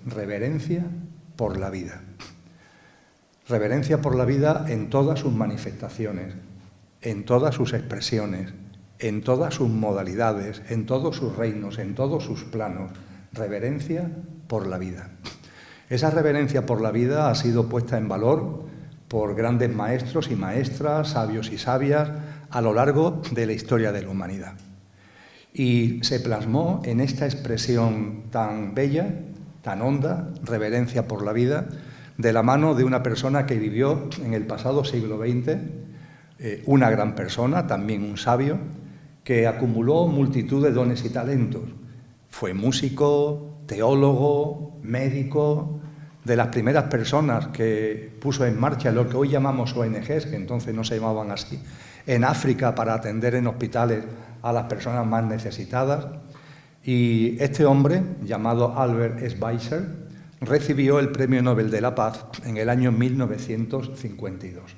reverencia por la vida. Reverencia por la vida en todas sus manifestaciones, en todas sus expresiones, en todas sus modalidades, en todos sus reinos, en todos sus planos. Reverencia por la vida. Esa reverencia por la vida ha sido puesta en valor por grandes maestros y maestras, sabios y sabias, a lo largo de la historia de la humanidad. Y se plasmó en esta expresión tan bella, tan honda, reverencia por la vida, de la mano de una persona que vivió en el pasado siglo XX, una gran persona, también un sabio, que acumuló multitud de dones y talentos. Fue músico, teólogo, médico, de las primeras personas que puso en marcha lo que hoy llamamos ONGs, que entonces no se llamaban así, en África para atender en hospitales a las personas más necesitadas. Y este hombre, llamado Albert Schweitzer, recibió el Premio Nobel de la Paz en el año 1952.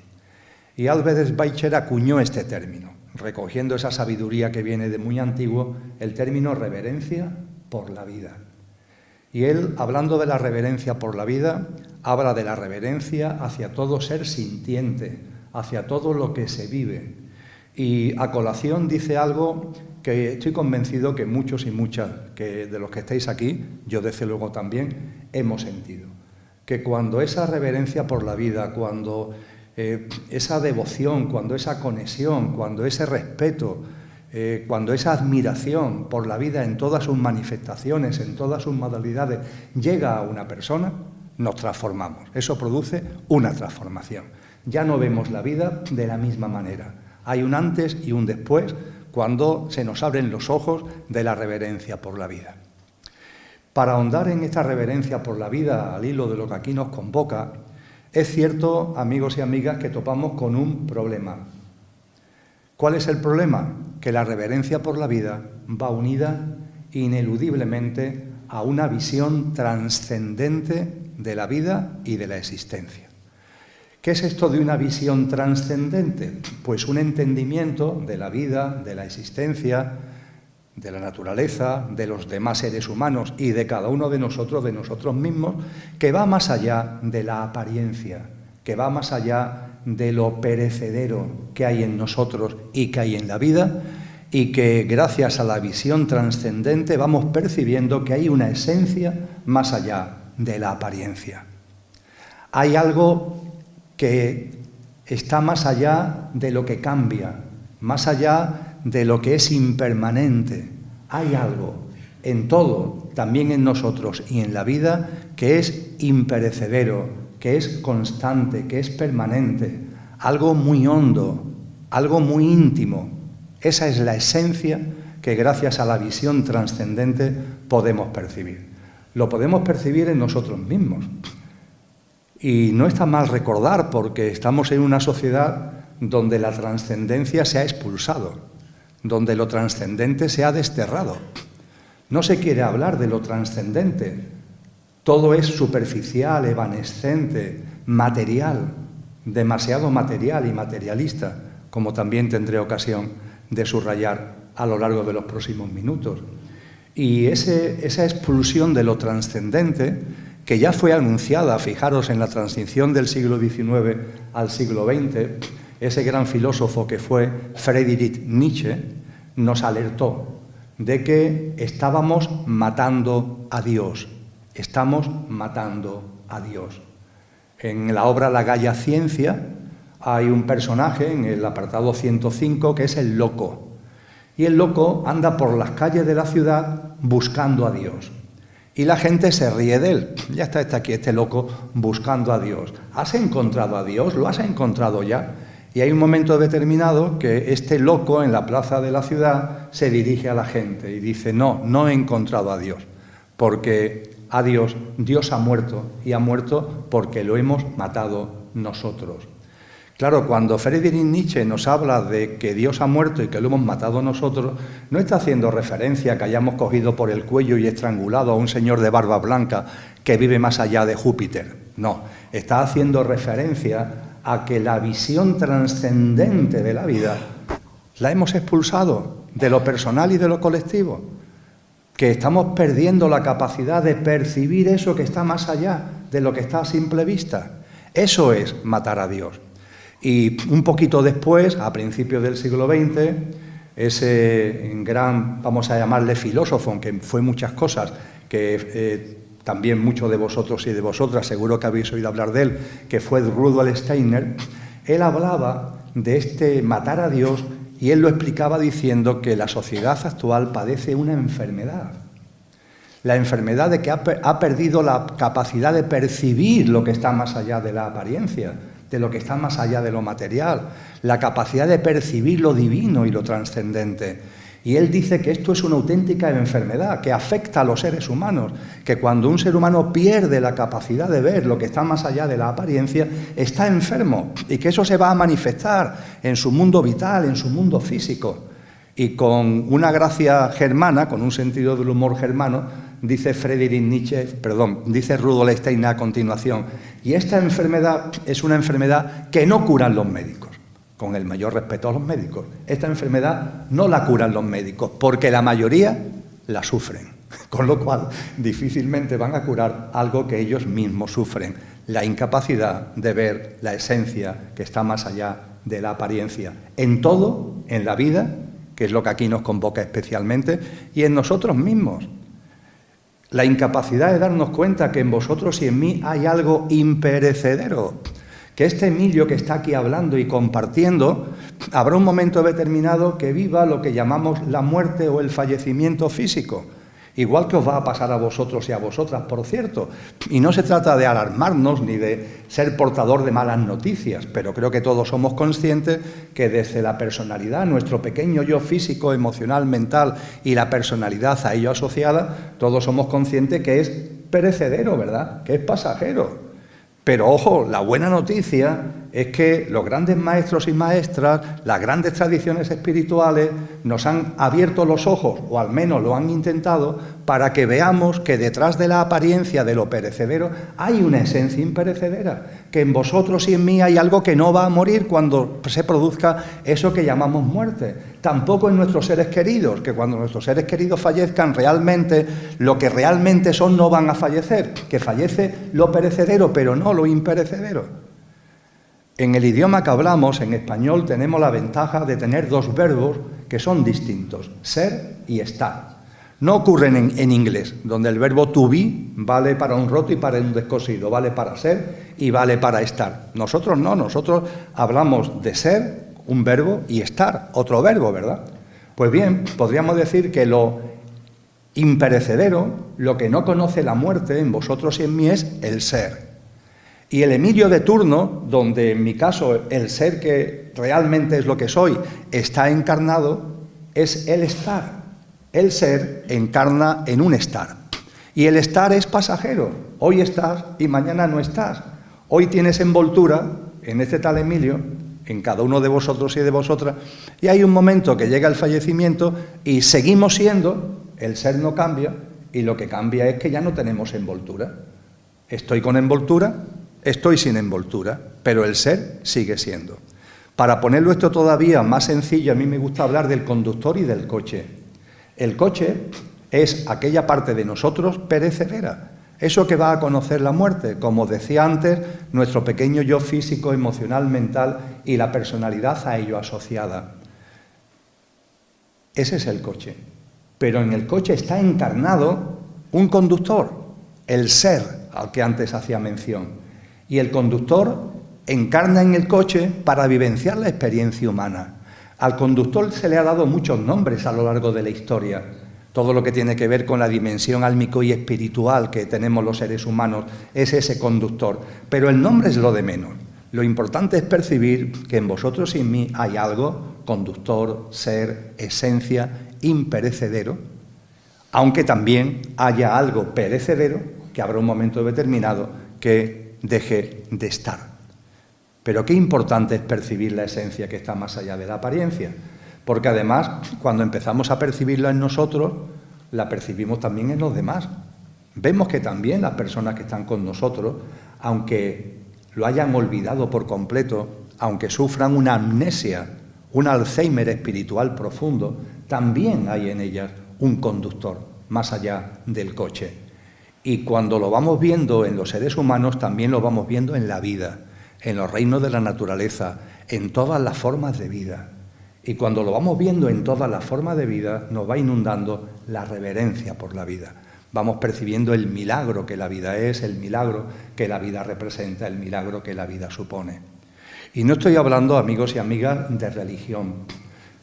Y Albert Schweitzer acuñó este término, recogiendo esa sabiduría que viene de muy antiguo, el término reverencia por la vida. Y él, hablando de la reverencia por la vida, habla de la reverencia hacia todo ser sintiente, hacia todo lo que se vive. Y a colación dice algo que estoy convencido que muchos y muchas de los que estáis aquí, yo desde luego también, hemos sentido. Que cuando esa reverencia por la vida, cuando esa devoción, cuando esa conexión, cuando ese respeto, cuando esa admiración por la vida en todas sus manifestaciones, en todas sus modalidades, llega a una persona, nos transformamos. Eso produce una transformación. Ya no vemos la vida de la misma manera. Hay un antes y un después cuando se nos abren los ojos de la reverencia por la vida. Para ahondar en esta reverencia por la vida, al hilo de lo que aquí nos convoca, es cierto, amigos y amigas, que topamos con un problema. ¿Cuál es el problema? Que la reverencia por la vida va unida ineludiblemente a una visión trascendente de la vida y de la existencia. ¿Qué es esto de una visión trascendente? Pues un entendimiento de la vida, de la existencia, de la naturaleza, de los demás seres humanos y de cada uno de nosotros mismos, que va más allá de la apariencia, que va más allá de lo perecedero que hay en nosotros y que hay en la vida, y que gracias a la visión trascendente vamos percibiendo que hay una esencia más allá de la apariencia. Hay algo que está más allá de lo que cambia, más allá de lo que es impermanente. Hay algo en todo, también en nosotros y en la vida, que es imperecedero, que es constante, que es permanente, algo muy hondo, algo muy íntimo. Esa es la esencia que gracias a la visión trascendente podemos percibir. Lo podemos percibir en nosotros mismos. Y no está mal recordar, porque estamos en una sociedad donde la trascendencia se ha expulsado, donde lo trascendente se ha desterrado. No se quiere hablar de lo trascendente. Todo es superficial, evanescente, material, demasiado material y materialista, como también tendré ocasión de subrayar a lo largo de los próximos minutos. Y esa expulsión de lo trascendente, que ya fue anunciada, fijaros, en la transición del siglo XIX al siglo XX, ese gran filósofo que fue Friedrich Nietzsche, nos alertó de que estábamos matando a Dios. Estamos matando a Dios. En la obra La Gaya Ciencia hay un personaje en el apartado 105 que es el loco. Y el loco anda por las calles de la ciudad buscando a Dios. Y la gente se ríe de él. Ya está aquí este loco buscando a Dios. ¿Has encontrado a Dios? ¿Lo has encontrado ya? Y hay un momento determinado que este loco en la plaza de la ciudad se dirige a la gente y dice: no he encontrado a Dios, porque a Dios ha muerto, y ha muerto porque lo hemos matado nosotros. Claro, cuando Friedrich Nietzsche nos habla de que Dios ha muerto y que lo hemos matado nosotros, no está haciendo referencia a que hayamos cogido por el cuello y estrangulado a un señor de barba blanca que vive más allá de Júpiter. No, está haciendo referencia a que la visión trascendente de la vida la hemos expulsado de lo personal y de lo colectivo. que estamos perdiendo la capacidad de percibir eso que está más allá de lo que está a simple vista. Eso es matar a Dios. Y un poquito después, a principios del siglo XX, ese gran, vamos a llamarle filósofo, aunque fue muchas cosas, que también muchos de vosotros y de vosotras seguro que habéis oído hablar de él, que fue Rudolf Steiner, él hablaba de este matar a Dios y él lo explicaba diciendo que la sociedad actual padece una enfermedad. La enfermedad de que ha perdido la capacidad de percibir lo que está más allá de la apariencia, de lo que está más allá de lo material, la capacidad de percibir lo divino y lo trascendente. Y él dice que esto es una auténtica enfermedad que afecta a los seres humanos, que cuando un ser humano pierde la capacidad de ver lo que está más allá de la apariencia, está enfermo y que eso se va a manifestar en su mundo vital, en su mundo físico. Y con una gracia germana, con un sentido del humor germano, dice dice Rudolf Steiner a continuación, y esta enfermedad es una enfermedad que no curan los médicos. Con el mayor respeto a los médicos, esta enfermedad no la curan los médicos, porque la mayoría la sufren, con lo cual difícilmente van a curar algo que ellos mismos sufren, la incapacidad de ver la esencia que está más allá de la apariencia, en todo, en la vida, que es lo que aquí nos convoca especialmente, y en nosotros mismos. La incapacidad de darnos cuenta que en vosotros y en mí hay algo imperecedero, que este Emilio que está aquí hablando y compartiendo, habrá un momento determinado que viva lo que llamamos la muerte o el fallecimiento físico, igual que os va a pasar a vosotros y a vosotras, por cierto. Y no se trata de alarmarnos ni de ser portador de malas noticias, pero creo que todos somos conscientes que desde la personalidad, nuestro pequeño yo físico, emocional, mental y la personalidad a ello asociada, todos somos conscientes que es perecedero, ¿verdad?, que es pasajero. Pero ojo, la buena noticia es que los grandes maestros y maestras, las grandes tradiciones espirituales, nos han abierto los ojos, o al menos lo han intentado, para que veamos que detrás de la apariencia de lo perecedero hay una esencia imperecedera, que en vosotros y en mí hay algo que no va a morir cuando se produzca eso que llamamos muerte. Tampoco en nuestros seres queridos, que cuando nuestros seres queridos fallezcan realmente, lo que realmente son no van a fallecer, que fallece lo perecedero, pero no lo imperecedero. En el idioma que hablamos, en español, tenemos la ventaja de tener dos verbos que son distintos, ser y estar. No ocurren en inglés, donde el verbo to be vale para un roto y para un descosido, vale para ser y vale para estar. Nosotros no, nosotros hablamos de ser, un verbo, y estar, otro verbo, ¿verdad? Pues bien, podríamos decir que lo imperecedero, lo que no conoce la muerte en vosotros y en mí es el ser. Y el Emilio de turno, donde en mi caso el ser que realmente es lo que soy está encarnado, es el estar. El ser encarna en un estar. Y el estar es pasajero. Hoy estás y mañana no estás. Hoy tienes envoltura, en este tal Emilio, en cada uno de vosotros y de vosotras, y hay un momento que llega el fallecimiento y seguimos siendo, el ser no cambia, y lo que cambia es que ya no tenemos envoltura. Estoy con envoltura, estoy sin envoltura, pero el ser sigue siendo. Para ponerlo esto todavía más sencillo, a mí me gusta hablar del conductor y del coche. El coche es aquella parte de nosotros perecedera, eso que va a conocer la muerte, como decía antes, nuestro pequeño yo físico, emocional, mental y la personalidad a ello asociada. Ese es el coche. Pero en el coche está encarnado un conductor, el ser al que antes hacía mención. Y el conductor encarna en el coche para vivenciar la experiencia humana. Al conductor se le ha dado muchos nombres a lo largo de la historia. Todo lo que tiene que ver con la dimensión álmico y espiritual que tenemos los seres humanos es ese conductor. Pero el nombre es lo de menos. Lo importante es percibir que en vosotros y en mí hay algo, conductor, ser, esencia, imperecedero, aunque también haya algo perecedero que habrá un momento determinado que deje de estar. Pero qué importante es percibir la esencia que está más allá de la apariencia, porque además, cuando empezamos a percibirla en nosotros, la percibimos también en los demás. Vemos que también las personas que están con nosotros, aunque lo hayan olvidado por completo, aunque sufran una amnesia, un Alzheimer espiritual profundo, también hay en ellas un conductor. más allá del coche. Y cuando lo vamos viendo en los seres humanos, también lo vamos viendo en la vida, en los reinos de la naturaleza, en todas las formas de vida. Y cuando lo vamos viendo en todas las formas de vida, nos va inundando la reverencia por la vida. Vamos percibiendo el milagro que la vida es, el milagro que la vida representa, el milagro que la vida supone. Y no estoy hablando, amigos y amigas, de religión.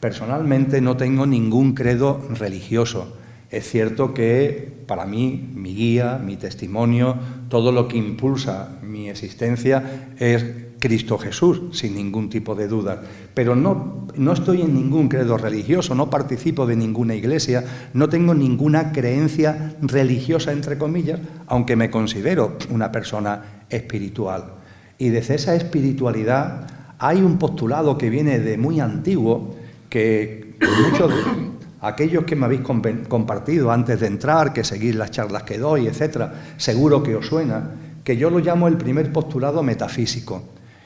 Personalmente no tengo ningún credo religioso. Es cierto que para mí, mi guía, mi testimonio, todo lo que impulsa mi existencia es Cristo Jesús, sin ningún tipo de duda. Pero no estoy en ningún credo religioso, no participo de ninguna iglesia, no tengo ninguna creencia religiosa, entre comillas, aunque me considero una persona espiritual. Y desde esa espiritualidad hay un postulado que viene de muy antiguo, que muchos de aquellos que me habéis compartido antes de entrar, que seguís las charlas que doy, etcétera, seguro que os suena, que yo lo llamo el primer postulado metafísico.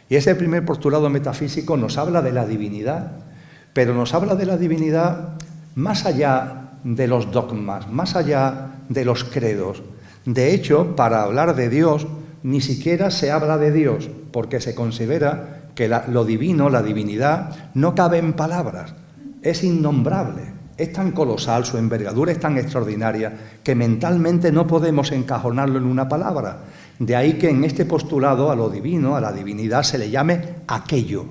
Y ese primer postulado metafísico nos habla de la divinidad, pero nos habla de la divinidad más allá de los dogmas, más allá de los credos. De hecho, para hablar de Dios, ni siquiera se habla de Dios, porque se considera que lo divino, la divinidad, no cabe en palabras, es innombrable. Es tan colosal, su envergadura es tan extraordinaria, que mentalmente no podemos encajonarlo en una palabra. De ahí que en este postulado a lo divino, a la divinidad, se le llame aquello.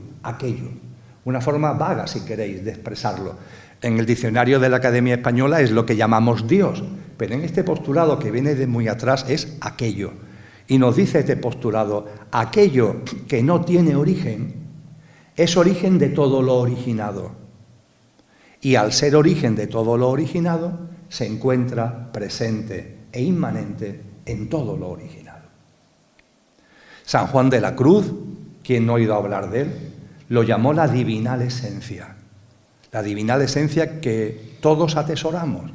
Una forma vaga, si queréis, de expresarlo. En el diccionario de la Academia Española es lo que llamamos Dios, pero en este postulado que viene de muy atrás es aquello. Y nos dice este postulado, aquello que no tiene origen, es origen de todo lo originado. Y al ser origen de todo lo originado, se encuentra presente e inmanente en todo lo originado. San Juan de la Cruz, quien no ha oído hablar de él, lo llamó la divinal esencia. La divinal esencia que todos atesoramos,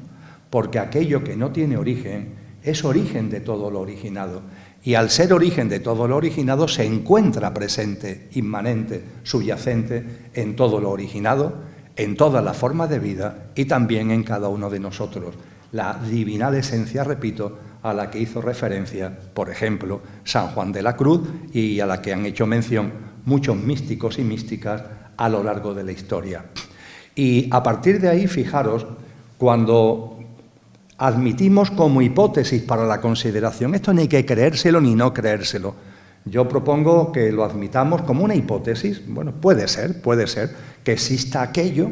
porque aquello que no tiene origen es origen de todo lo originado. Y al ser origen de todo lo originado, se encuentra presente, inmanente, subyacente en todo lo originado, en todas las formas de vida y también en cada uno de nosotros. La divinal esencia, repito, a la que hizo referencia, por ejemplo, San Juan de la Cruz y a la que han hecho mención muchos místicos y místicas a lo largo de la historia. Y a partir de ahí, fijaros, cuando admitimos como hipótesis para la consideración, esto ni hay que creérselo ni no creérselo. Yo propongo que lo admitamos como una hipótesis. Bueno, puede ser que exista aquello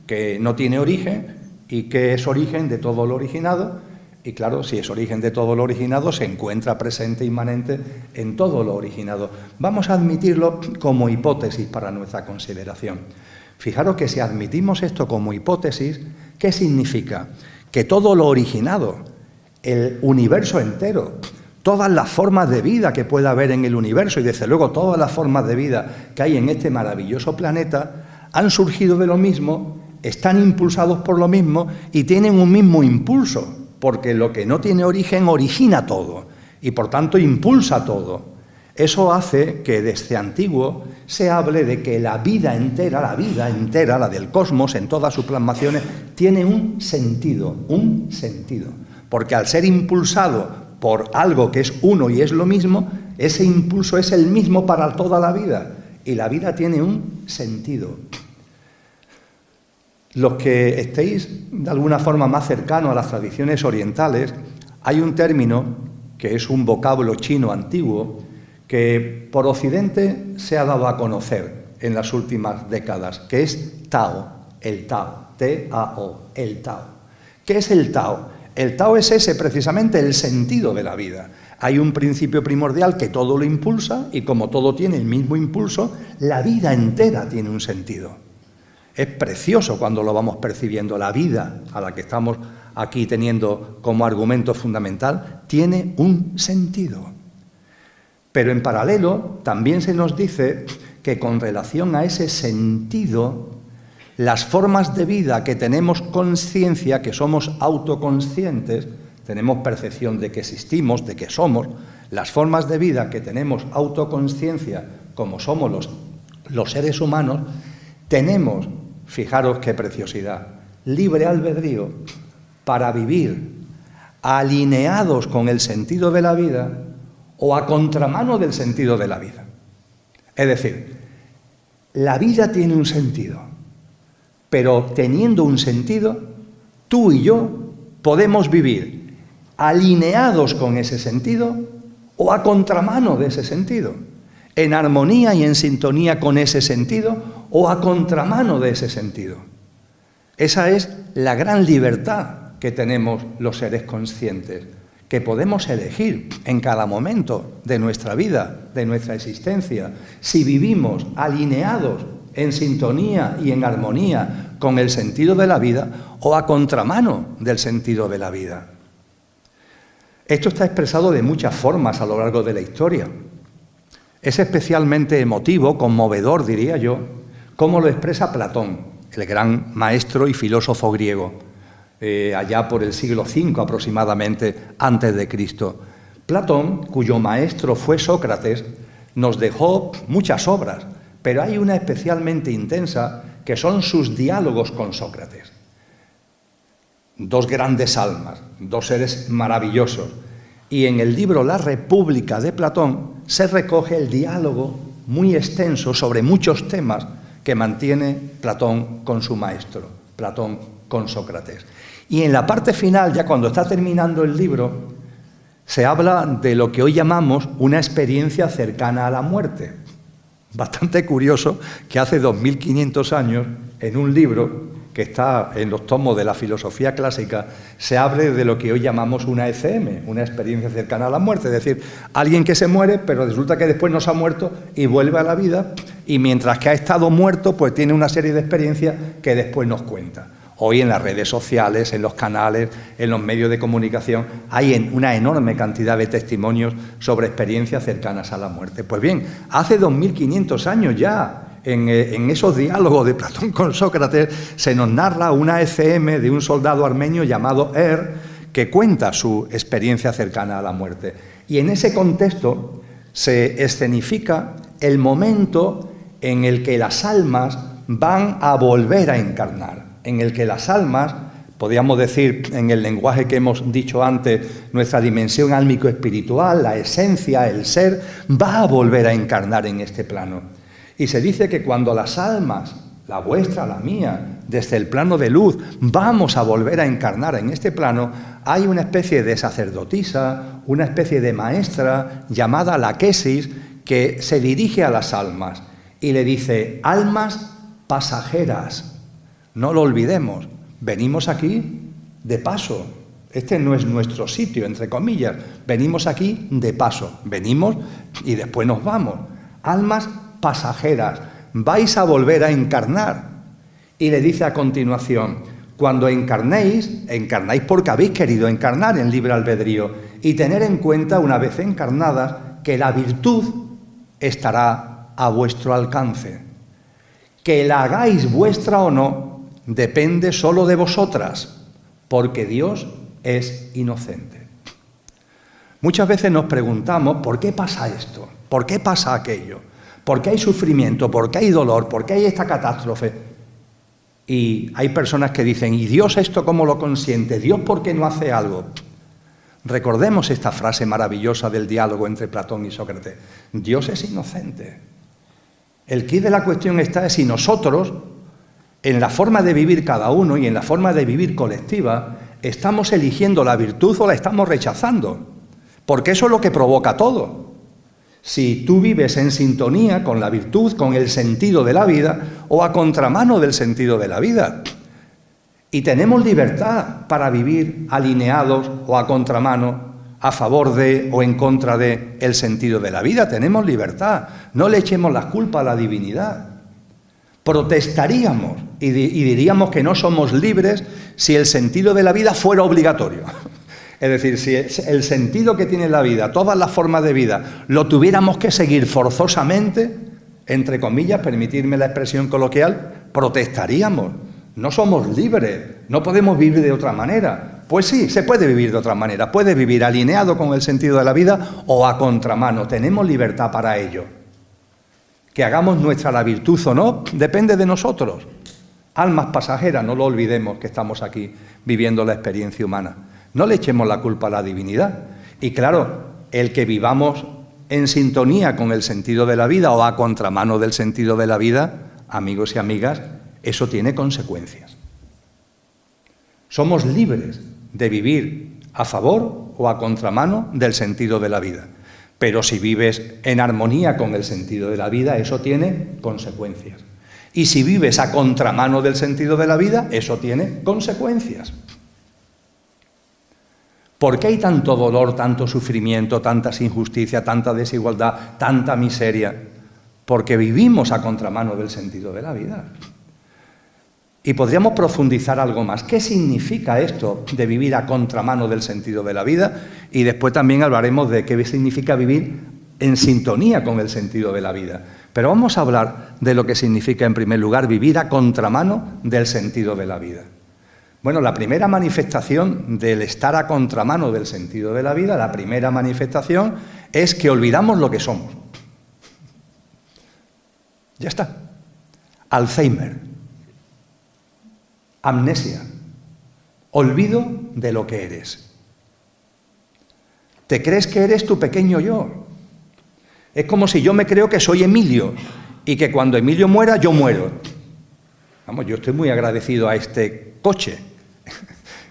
que no tiene origen y que es origen de todo lo originado. Y claro, si es origen de todo lo originado, se encuentra presente, inmanente en todo lo originado. Vamos a admitirlo como hipótesis para nuestra consideración. Fijaros que si admitimos esto como hipótesis, ¿qué significa? Que todo lo originado, el universo entero, todas las formas de vida que pueda haber en el universo y desde luego todas las formas de vida que hay en este maravilloso planeta han surgido de lo mismo, están impulsados por lo mismo y tienen un mismo impulso, porque lo que no tiene origen origina todo y por tanto impulsa todo. Eso hace que desde antiguo se hable de que la vida entera, la del cosmos en todas sus plasmaciones, tiene un sentido, porque al ser impulsado por algo que es uno y es lo mismo, ese impulso es el mismo para toda la vida y la vida tiene un sentido. Los que estéis de alguna forma más cercanos a las tradiciones orientales, hay un término que es un vocablo chino antiguo que por Occidente se ha dado a conocer en las últimas décadas, que es Tao, el Tao, T-A-O, el Tao. ¿Qué es el Tao? El Tao es ese, precisamente, el sentido de la vida. Hay un principio primordial que todo lo impulsa y como todo tiene el mismo impulso, la vida entera tiene un sentido. Es precioso cuando lo vamos percibiendo. La vida a la que estamos aquí teniendo como argumento fundamental tiene un sentido. Pero en paralelo también se nos dice que con relación a ese sentido, las formas de vida que tenemos conciencia, que somos autoconscientes, tenemos percepción de que existimos, de que somos, las formas de vida que tenemos autoconsciencia, como somos los seres humanos, tenemos, fijaros qué preciosidad, libre albedrío para vivir alineados con el sentido de la vida o a contramano del sentido de la vida. Es decir, la vida tiene un sentido, pero teniendo un sentido, tú y yo podemos vivir alineados con ese sentido o a contramano de ese sentido, en armonía y en sintonía con ese sentido o a contramano de ese sentido. Esa es la gran libertad que tenemos los seres conscientes, que podemos elegir en cada momento de nuestra vida, de nuestra existencia, si vivimos alineados en sintonía y en armonía con el sentido de la vida o a contramano del sentido de la vida. Esto está expresado de muchas formas a lo largo de la historia. Es especialmente emotivo, conmovedor, diría yo, como lo expresa Platón, el gran maestro y filósofo griego, allá por el siglo V aproximadamente antes de Cristo. Platón, cuyo maestro fue Sócrates, nos dejó muchas obras, pero hay una especialmente intensa que son sus diálogos con Sócrates. Dos grandes almas, dos seres maravillosos. Y en el libro La República de Platón se recoge el diálogo muy extenso sobre muchos temas que mantiene Platón con su maestro, Platón con Sócrates. Y en la parte final, ya cuando está terminando el libro, se habla de lo que hoy llamamos una experiencia cercana a la muerte. Bastante curioso que hace 2500 años, en un libro que está en los tomos de la filosofía clásica, se hable de lo que hoy llamamos una ECM, una experiencia cercana a la muerte. Es decir, alguien que se muere, pero resulta que después no se ha muerto y vuelve a la vida, y mientras que ha estado muerto, pues tiene una serie de experiencias que después nos cuenta. Hoy en las redes sociales, en los canales, en los medios de comunicación, hay una enorme cantidad de testimonios sobre experiencias cercanas a la muerte. Pues bien, hace 2500 años ya, en esos diálogos de Platón con Sócrates, se nos narra una ECM de un soldado armenio llamado que cuenta su experiencia cercana a la muerte. Y en ese contexto se escenifica el momento en el que las almas van a volver a encarnar, en el que las almas, podríamos decir en el lenguaje que hemos dicho antes, nuestra dimensión álmico-espiritual, la esencia, el ser, va a volver a encarnar en este plano. Y se dice que cuando las almas, la vuestra, la mía, desde el plano de luz, vamos a volver a encarnar en este plano, hay una especie de sacerdotisa, una especie de maestra llamada la Quesis, que se dirige a las almas y le dice: almas pasajeras, no lo olvidemos, venimos aquí de paso, este no es nuestro sitio, entre comillas, venimos aquí de paso, venimos y después nos vamos. Almas pasajeras, vais a volver a encarnar. Y le dice a continuación: cuando encarnéis, encarnáis porque habéis querido encarnar en libre albedrío, y tener en cuenta, una vez encarnadas, que la virtud estará a vuestro alcance. Que la hagáis vuestra o no, depende solo de vosotras, porque Dios es inocente. Muchas veces nos preguntamos: ¿por qué pasa esto? ¿Por qué pasa aquello? ¿Por qué hay sufrimiento? ¿Por qué hay dolor? ¿Por qué hay esta catástrofe? Y hay personas que dicen: ¿y Dios esto cómo lo consiente? ¿Dios por qué no hace algo? Recordemos esta frase maravillosa del diálogo entre Platón y Sócrates: Dios es inocente. El quid de la cuestión está en si nosotros, en la forma de vivir cada uno y en la forma de vivir colectiva, estamos eligiendo la virtud o la estamos rechazando. Porque eso es lo que provoca todo. Si tú vives en sintonía con la virtud, con el sentido de la vida, o a contramano del sentido de la vida. Y tenemos libertad para vivir alineados o a contramano, a favor de o en contra de el sentido de la vida. Tenemos libertad. No le echemos las culpas a la divinidad. Protestaríamos y diríamos que no somos libres si el sentido de la vida fuera obligatorio. Es decir, si el sentido que tiene la vida, todas las formas de vida, lo tuviéramos que seguir forzosamente, entre comillas, permitirme la expresión coloquial, protestaríamos. No somos libres, no podemos vivir de otra manera. Pues sí, se puede vivir de otra manera, puede vivir alineado con el sentido de la vida o a contramano, tenemos libertad para ello. Que hagamos nuestra la virtud o no, depende de nosotros. Almas pasajeras, no lo olvidemos que estamos aquí viviendo la experiencia humana. No le echemos la culpa a la divinidad. Y claro, el que vivamos en sintonía con el sentido de la vida o a contramano del sentido de la vida, amigos y amigas, eso tiene consecuencias. Somos libres de vivir a favor o a contramano del sentido de la vida. Pero si vives en armonía con el sentido de la vida, eso tiene consecuencias. Y si vives a contramano del sentido de la vida, eso tiene consecuencias. ¿Por qué hay tanto dolor, tanto sufrimiento, tantas injusticias, tanta desigualdad, tanta miseria? Porque vivimos a contramano del sentido de la vida. Y podríamos profundizar algo más. ¿Qué significa esto de vivir a contramano del sentido de la vida? Y después también hablaremos de qué significa vivir en sintonía con el sentido de la vida. Pero vamos a hablar de lo que significa, en primer lugar, vivir a contramano del sentido de la vida. Bueno, la primera manifestación del estar a contramano del sentido de la vida, la primera manifestación es que olvidamos lo que somos. Ya está. Alzheimer. Amnesia. Olvido de lo que eres. Te crees que eres tu pequeño yo. Es como si yo me creo que soy Emilio y que cuando Emilio muera, yo muero. Vamos, yo estoy muy agradecido a este coche,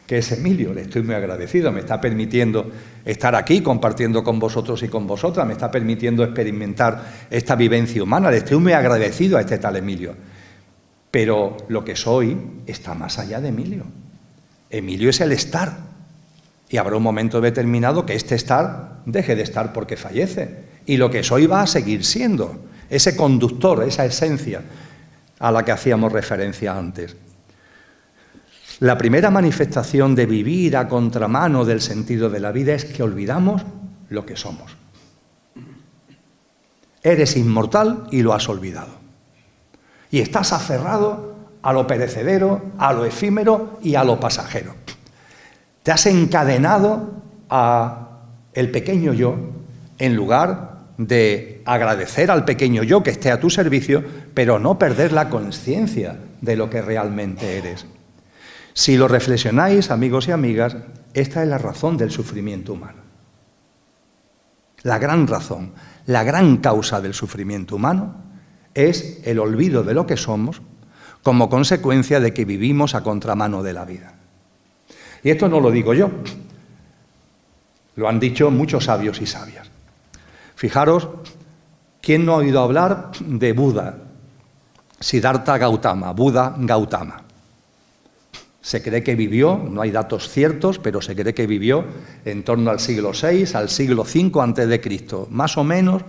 que es Emilio, le estoy muy agradecido, me está permitiendo estar aquí compartiendo con vosotros y con vosotras, me está permitiendo experimentar esta vivencia humana, le estoy muy agradecido a este tal Emilio. Pero lo que soy está más allá de Emilio. Emilio es el estar. Y habrá un momento determinado que este estar deje de estar porque fallece. Y lo que soy va a seguir siendo ese conductor, esa esencia a la que hacíamos referencia antes. La primera manifestación de vivir a contramano del sentido de la vida es que olvidamos lo que somos. Eres inmortal y lo has olvidado. Y estás aferrado a lo perecedero, a lo efímero y a lo pasajero. Te has encadenado a el pequeño yo en lugar de agradecer al pequeño yo que esté a tu servicio, pero no perder la conciencia de lo que realmente eres. Si lo reflexionáis, amigos y amigas, esta es la razón del sufrimiento humano. La gran razón, la gran causa del sufrimiento humano es el olvido de lo que somos como consecuencia de que vivimos a contramano de la vida. Y esto no lo digo yo, lo han dicho muchos sabios y sabias. Fijaros, ¿quién no ha oído hablar de Buda? Siddhartha Gautama, Buda Gautama. Se cree que vivió, no hay datos ciertos, pero se cree que vivió en torno al siglo VI, al siglo V antes de Cristo, más o menos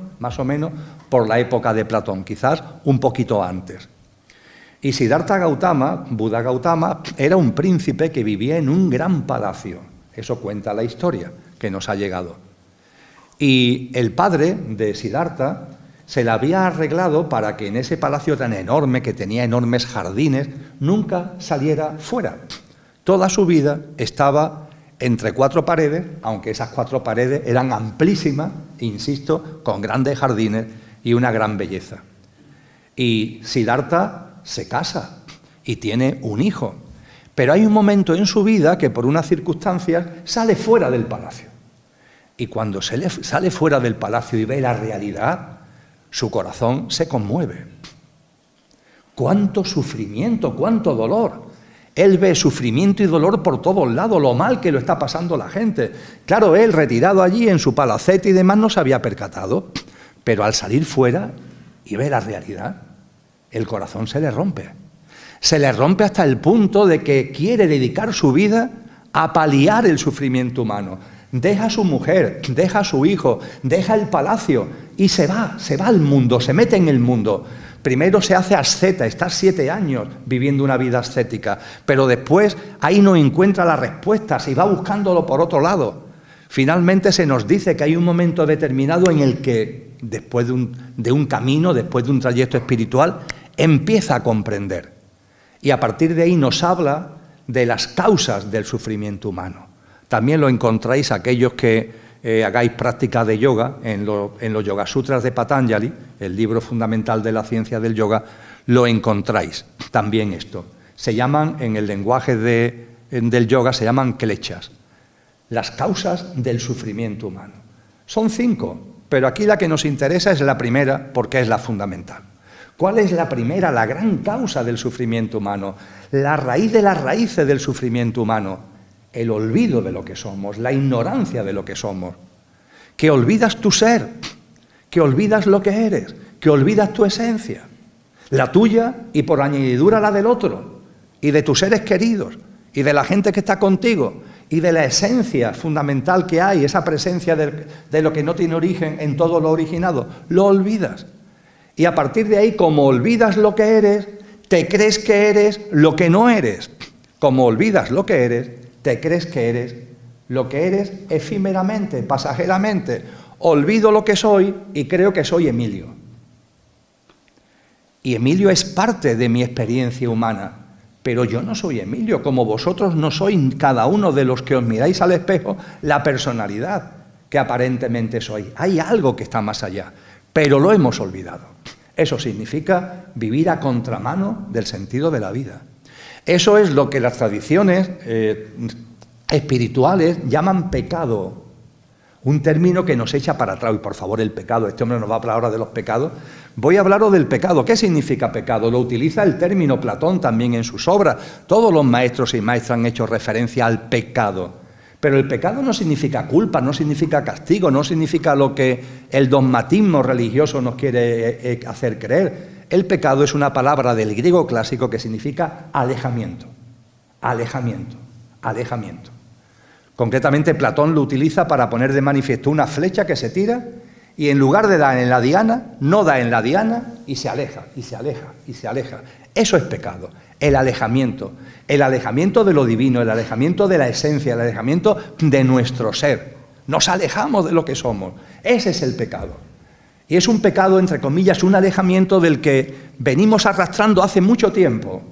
por la época de Platón, quizás un poquito antes. Y Siddhartha Gautama, Buda Gautama, era un príncipe que vivía en un gran palacio. Eso cuenta la historia que nos ha llegado. Y el padre de Siddhartha se la había arreglado para que en ese palacio tan enorme, que tenía enormes jardines, nunca saliera fuera. Toda su vida estaba entre cuatro paredes, aunque esas cuatro paredes eran amplísimas, insisto, con grandes jardines y una gran belleza. Y Siddhartha se casa y tiene un hijo. Pero hay un momento en su vida que por unas circunstancias sale fuera del palacio. Y cuando sale fuera del palacio y ve la realidad, su corazón se conmueve. ¡Cuánto sufrimiento, cuánto dolor! Él ve sufrimiento y dolor por todos lados, lo mal que lo está pasando la gente. Claro, él, retirado allí en su palacete y demás, no se había percatado. Pero al salir fuera y ver la realidad, el corazón se le rompe. Se le rompe hasta el punto de que quiere dedicar su vida a paliar el sufrimiento humano. Deja a su mujer, deja a su hijo, deja el palacio y se va al mundo, se mete en el mundo. Primero se hace asceta, está 7 años viviendo una vida ascética, pero después ahí no encuentra las respuestas y va buscándolo por otro lado. Finalmente se nos dice que hay un momento determinado en el que, después de un camino, después de un trayecto espiritual, empieza a comprender. Y a partir de ahí nos habla de las causas del sufrimiento humano. También lo encontráis aquellos que hagáis práctica de yoga en los Yoga Sutras de Patanjali, el libro fundamental de la ciencia del yoga, lo encontráis también esto. Se llaman, en el lenguaje del yoga, se llaman klechas. las causas del sufrimiento humano. Son 5, pero aquí la que nos interesa es la primera porque es la fundamental. ¿Cuál es la primera, la gran causa del sufrimiento humano? La raíz de las raíces del sufrimiento humano. El olvido de lo que somos, la ignorancia de lo que somos. Que olvidas tu ser, que olvidas lo que eres, que olvidas tu esencia. La tuya y por añadidura la del otro, y de tus seres queridos, y de la gente que está contigo, y de la esencia fundamental que hay, esa presencia de lo que no tiene origen en todo lo originado. Lo olvidas. Y a partir de ahí, como olvidas lo que eres, te crees que eres lo que no eres. Como olvidas lo que eres, te crees que eres lo que eres efímeramente, pasajeramente. Olvido lo que soy y creo que soy Emilio. Y Emilio es parte de mi experiencia humana. Pero yo no soy Emilio, como vosotros no sois cada uno de los que os miráis al espejo la personalidad que aparentemente sois. Hay algo que está más allá, pero lo hemos olvidado. Eso significa vivir a contramano del sentido de la vida. Eso es lo que las tradiciones espirituales llaman pecado. Un término que nos echa para atrás. Y por favor, el pecado. Este hombre nos va a hablar ahora de los pecados. Voy a hablaros del pecado. ¿Qué significa pecado? Lo utiliza el término Platón también en sus obras. Todos los maestros y maestras han hecho referencia al pecado. Pero el pecado no significa culpa, no significa castigo, no significa lo que el dogmatismo religioso nos quiere hacer creer. El pecado es una palabra del griego clásico que significa alejamiento. Alejamiento. Alejamiento. Concretamente, Platón lo utiliza para poner de manifiesto una flecha que se tira y en lugar de dar en la diana, no da en la diana y se aleja, y se aleja, y se aleja. Eso es pecado, el alejamiento de lo divino, el alejamiento de la esencia, el alejamiento de nuestro ser. Nos alejamos de lo que somos. Ese es el pecado. Y es un pecado, entre comillas, un alejamiento del que venimos arrastrando hace mucho tiempo,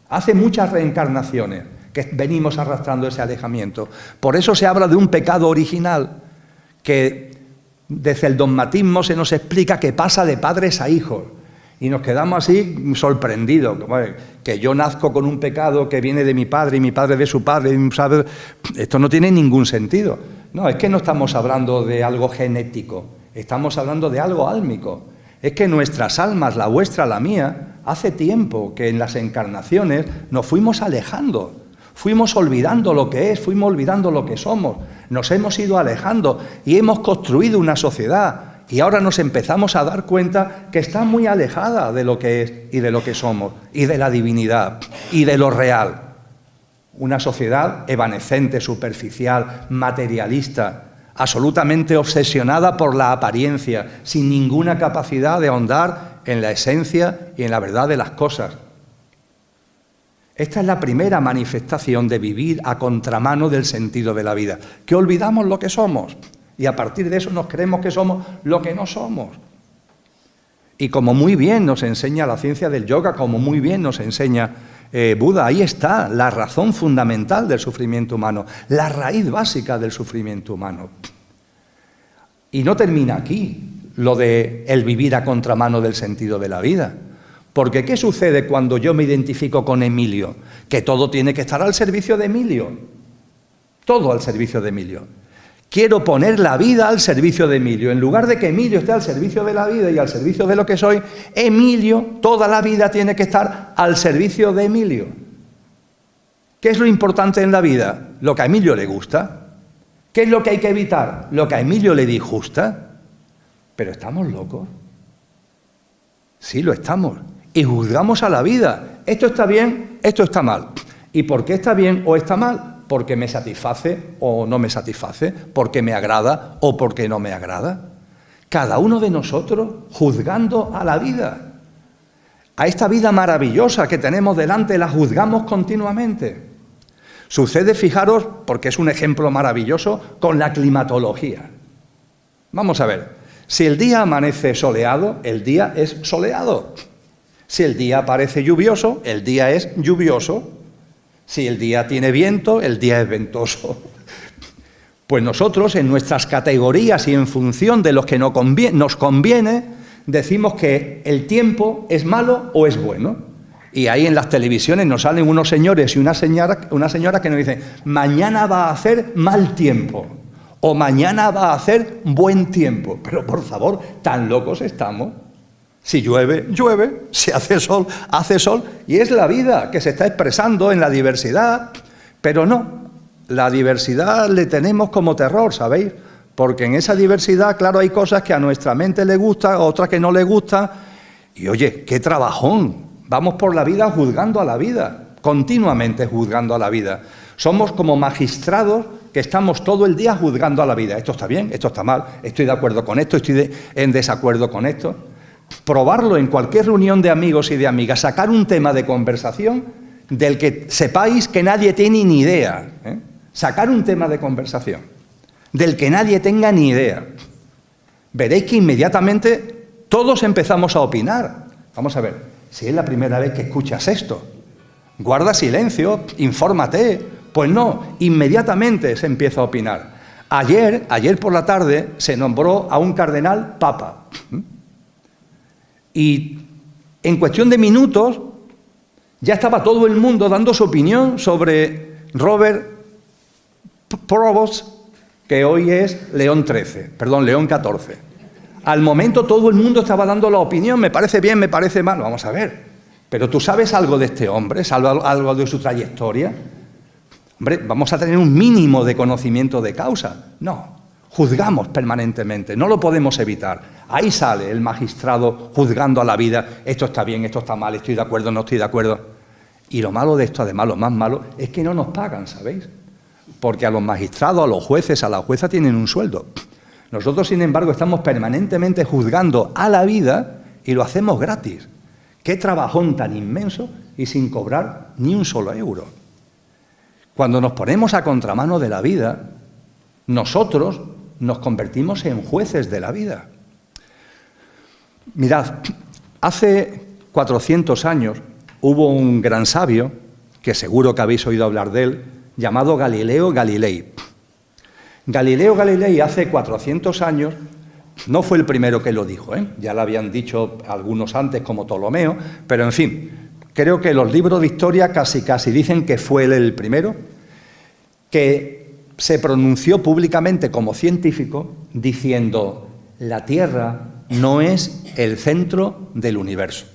hace muchas reencarnaciones, que venimos arrastrando ese alejamiento. Por eso se habla de un pecado original que desde el dogmatismo se nos explica que pasa de padres a hijos y nos quedamos así sorprendidos, que yo nazco con un pecado que viene de mi padre y mi padre de su padre, ¿sabe? Esto no tiene ningún sentido. No, es que no estamos hablando de algo genético, estamos hablando de algo álmico. Es que nuestras almas, la vuestra, la mía, hace tiempo que en las encarnaciones nos fuimos alejando. Fuimos olvidando lo que es, fuimos olvidando lo que somos, nos hemos ido alejando y hemos construido una sociedad y ahora nos empezamos a dar cuenta que está muy alejada de lo que es y de lo que somos y de la divinidad y de lo real. Una sociedad evanescente, superficial, materialista, absolutamente obsesionada por la apariencia, sin ninguna capacidad de ahondar en la esencia y en la verdad de las cosas. Esta es la primera manifestación de vivir a contramano del sentido de la vida, que olvidamos lo que somos y a partir de eso nos creemos que somos lo que no somos. Y como muy bien nos enseña la ciencia del yoga, como muy bien nos enseña Buda, ahí está la razón fundamental del sufrimiento humano, la raíz básica del sufrimiento humano. Y no termina aquí lo de el vivir a contramano del sentido de la vida. Porque ¿qué sucede cuando yo me identifico con Emilio? Que todo tiene que estar al servicio de Emilio. Todo al servicio de Emilio. Quiero poner la vida al servicio de Emilio. En lugar de que Emilio esté al servicio de la vida y al servicio de lo que soy, Emilio, toda la vida tiene que estar al servicio de Emilio. ¿Qué es lo importante en la vida? Lo que a Emilio le gusta. ¿Qué es lo que hay que evitar? Lo que a Emilio le disgusta. Pero estamos locos. Sí, lo estamos. Y juzgamos a la vida. Esto está bien, esto está mal. ¿Y por qué está bien o está mal? Porque me satisface o no me satisface, porque me agrada o porque no me agrada. Cada uno de nosotros juzgando a la vida. A esta vida maravillosa que tenemos delante la juzgamos continuamente. Sucede, fijaros, porque es un ejemplo maravilloso, con la climatología. Vamos a ver, si el día amanece soleado, el día es soleado. Si el día aparece lluvioso, el día es lluvioso. Si el día tiene viento, el día es ventoso. Pues nosotros, en nuestras categorías y en función de lo que nos conviene, decimos que el tiempo es malo o es bueno. Y ahí en las televisiones nos salen unos señores y una señora que nos dicen, mañana va a hacer mal tiempo, o mañana va a hacer buen tiempo. Pero por favor, ¿tan locos estamos? Si llueve, llueve, si hace sol, y es la vida que se está expresando en la diversidad, pero no, la diversidad le tenemos como terror, ¿sabéis? Porque en esa diversidad, claro, hay cosas que a nuestra mente le gustan, otras que no le gustan, y oye, qué trabajón, vamos por la vida juzgando a la vida, continuamente juzgando a la vida. Somos como magistrados que estamos todo el día juzgando a la vida, esto está bien, esto está mal, estoy de acuerdo con esto, estoy en desacuerdo con esto. Probarlo en cualquier reunión de amigos y de amigas, sacar un tema de conversación del que sepáis que nadie tiene ni idea, ¿eh? Sacar un tema de conversación del que nadie tenga ni idea. Veréis que inmediatamente todos empezamos a opinar. Vamos a ver, si es la primera vez que escuchas esto, guarda silencio, infórmate. Pues no, inmediatamente se empieza a opinar. Ayer por la tarde se nombró a un cardenal papa. Y en cuestión de minutos ya estaba todo el mundo dando su opinión sobre Robert Provost, que hoy es León XIV. Al momento todo el mundo estaba dando la opinión, me parece bien, me parece mal. Vamos a ver, pero ¿tú sabes algo de este hombre? ¿Sabes algo de su trayectoria? Hombre, vamos a tener un mínimo de conocimiento de causa. No. Juzgamos permanentemente, no lo podemos evitar. Ahí sale el magistrado juzgando a la vida, esto está bien, esto está mal, estoy de acuerdo, no estoy de acuerdo. Y lo malo de esto, además, lo más malo, es que no nos pagan, ¿sabéis? Porque a los magistrados, a los jueces, a la jueza tienen un sueldo. Nosotros, sin embargo, estamos permanentemente juzgando a la vida y lo hacemos gratis. Qué trabajón tan inmenso y sin cobrar ni un solo euro. Cuando nos ponemos a contramano de la vida, nosotros nos convertimos en jueces de la vida. Mirad, hace 400 años hubo un gran sabio, que seguro que habéis oído hablar de él, llamado Galileo Galilei. Galileo Galilei hace 400 años no fue el primero que lo dijo, ¿eh? Ya lo habían dicho algunos antes como Ptolomeo, pero en fin, creo que los libros de historia casi dicen que fue él el primero, que se pronunció públicamente como científico diciendo: la Tierra no es el centro del universo.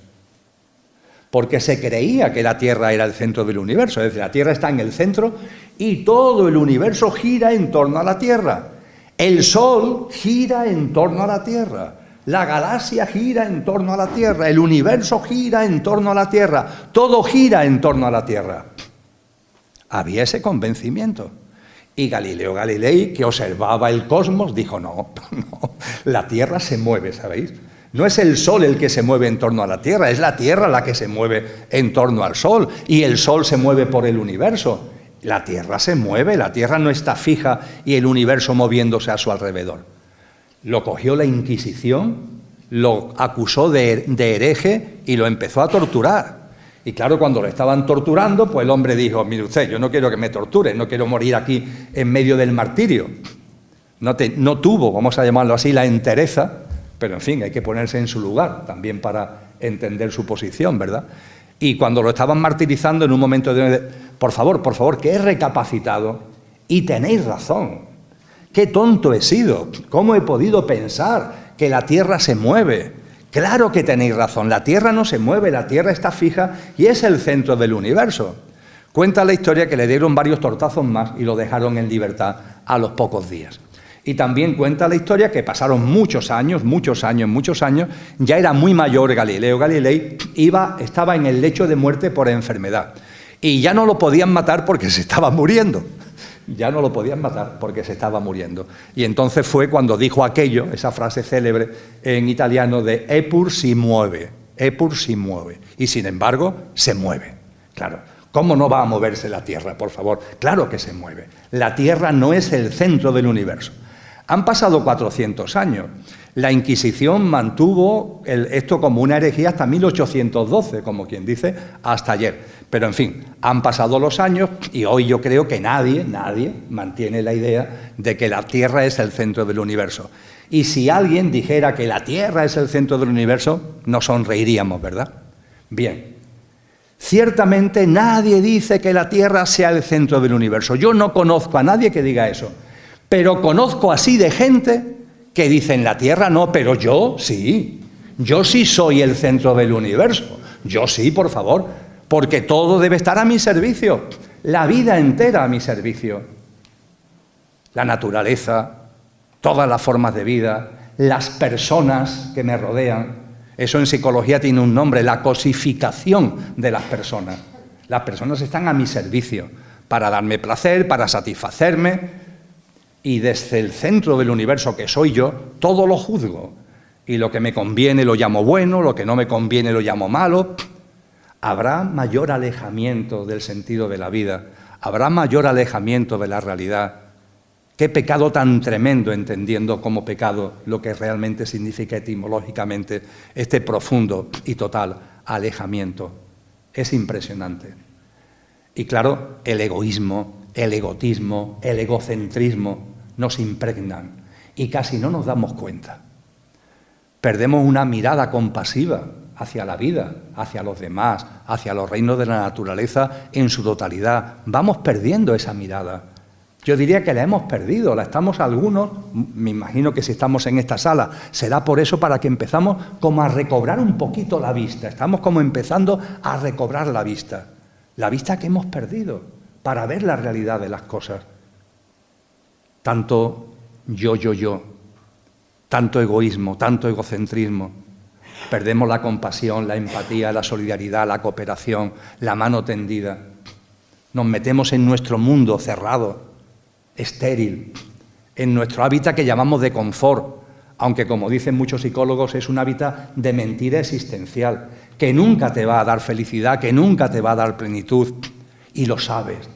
Porque se creía que la Tierra era el centro del universo, es decir, la Tierra está en el centro y todo el universo gira en torno a la Tierra. El Sol gira en torno a la Tierra, la galaxia gira en torno a la Tierra, el universo gira en torno a la Tierra, todo gira en torno a la Tierra. Había ese convencimiento. Y Galileo Galilei, que observaba el cosmos, dijo, no, la Tierra se mueve, ¿sabéis? No es el Sol el que se mueve en torno a la Tierra, es la Tierra la que se mueve en torno al Sol, y el Sol se mueve por el universo. La Tierra se mueve, la Tierra no está fija y el universo moviéndose a su alrededor. Lo cogió la Inquisición, lo acusó de hereje y lo empezó a torturar. Y claro, cuando lo estaban torturando, pues el hombre dijo, mire usted, yo no quiero que me torturen, no quiero morir aquí en medio del martirio. No tuvo, vamos a llamarlo así, la entereza, pero en fin, hay que ponerse en su lugar también para entender su posición, ¿verdad? Y cuando lo estaban martirizando en un momento de por favor, que he recapacitado y tenéis razón. Qué tonto he sido, cómo he podido pensar que la Tierra se mueve. Claro que tenéis razón, la Tierra no se mueve, la Tierra está fija y es el centro del universo. Cuenta la historia que le dieron varios tortazos más y lo dejaron en libertad a los pocos días. Y también cuenta la historia que pasaron muchos años, ya era muy mayor Galileo Galilei, estaba en el lecho de muerte por enfermedad. Y ya no lo podían matar porque se estaba muriendo. Y entonces fue cuando dijo aquello, esa frase célebre en italiano de Eppur si muove. Y sin embargo, se mueve. Claro, ¿cómo no va a moverse la Tierra, por favor? Claro que se mueve. La Tierra no es el centro del universo. Han pasado 400 años. La Inquisición mantuvo esto como una herejía hasta 1812, como quien dice, hasta ayer. Pero, en fin, han pasado los años y hoy yo creo que nadie mantiene la idea de que la Tierra es el centro del universo. Y si alguien dijera que la Tierra es el centro del universo, nos sonreiríamos, ¿verdad? Bien, Ciertamente nadie dice que la Tierra sea el centro del universo. Yo no conozco a nadie que diga eso, pero conozco así de gente que dicen la Tierra no, pero yo sí soy el centro del universo. Yo sí, por favor, porque todo debe estar a mi servicio, la vida entera a mi servicio. La naturaleza, todas las formas de vida, las personas que me rodean. Eso en psicología tiene un nombre, la cosificación de las personas. Las personas están a mi servicio para darme placer, para satisfacerme, y desde el centro del universo que soy yo, todo lo juzgo. Y lo que me conviene lo llamo bueno, lo que no me conviene lo llamo malo. Habrá mayor alejamiento del sentido de la vida, habrá mayor alejamiento de la realidad. Qué pecado tan tremendo, entendiendo como pecado lo que realmente significa etimológicamente este profundo y total alejamiento. Es impresionante. Y claro, el egoísmo, el egotismo, el egocentrismo nos impregnan y casi no nos damos cuenta. Perdemos una mirada compasiva hacia la vida, hacia los demás, hacia los reinos de la naturaleza en su totalidad. Vamos perdiendo esa mirada. Yo diría que la hemos perdido, la estamos algunos, me imagino que si estamos en esta sala, será por eso para que empezamos como a recobrar un poquito la vista, estamos como empezando a recobrar la vista que hemos perdido para ver la realidad de las cosas. Tanto yo, tanto egoísmo, tanto egocentrismo, perdemos la compasión, la empatía, la solidaridad, la cooperación, la mano tendida, nos metemos en nuestro mundo cerrado, estéril, en nuestro hábitat que llamamos de confort, aunque como dicen muchos psicólogos es un hábitat de mentira existencial, que nunca te va a dar felicidad, que nunca te va a dar plenitud, y lo sabes,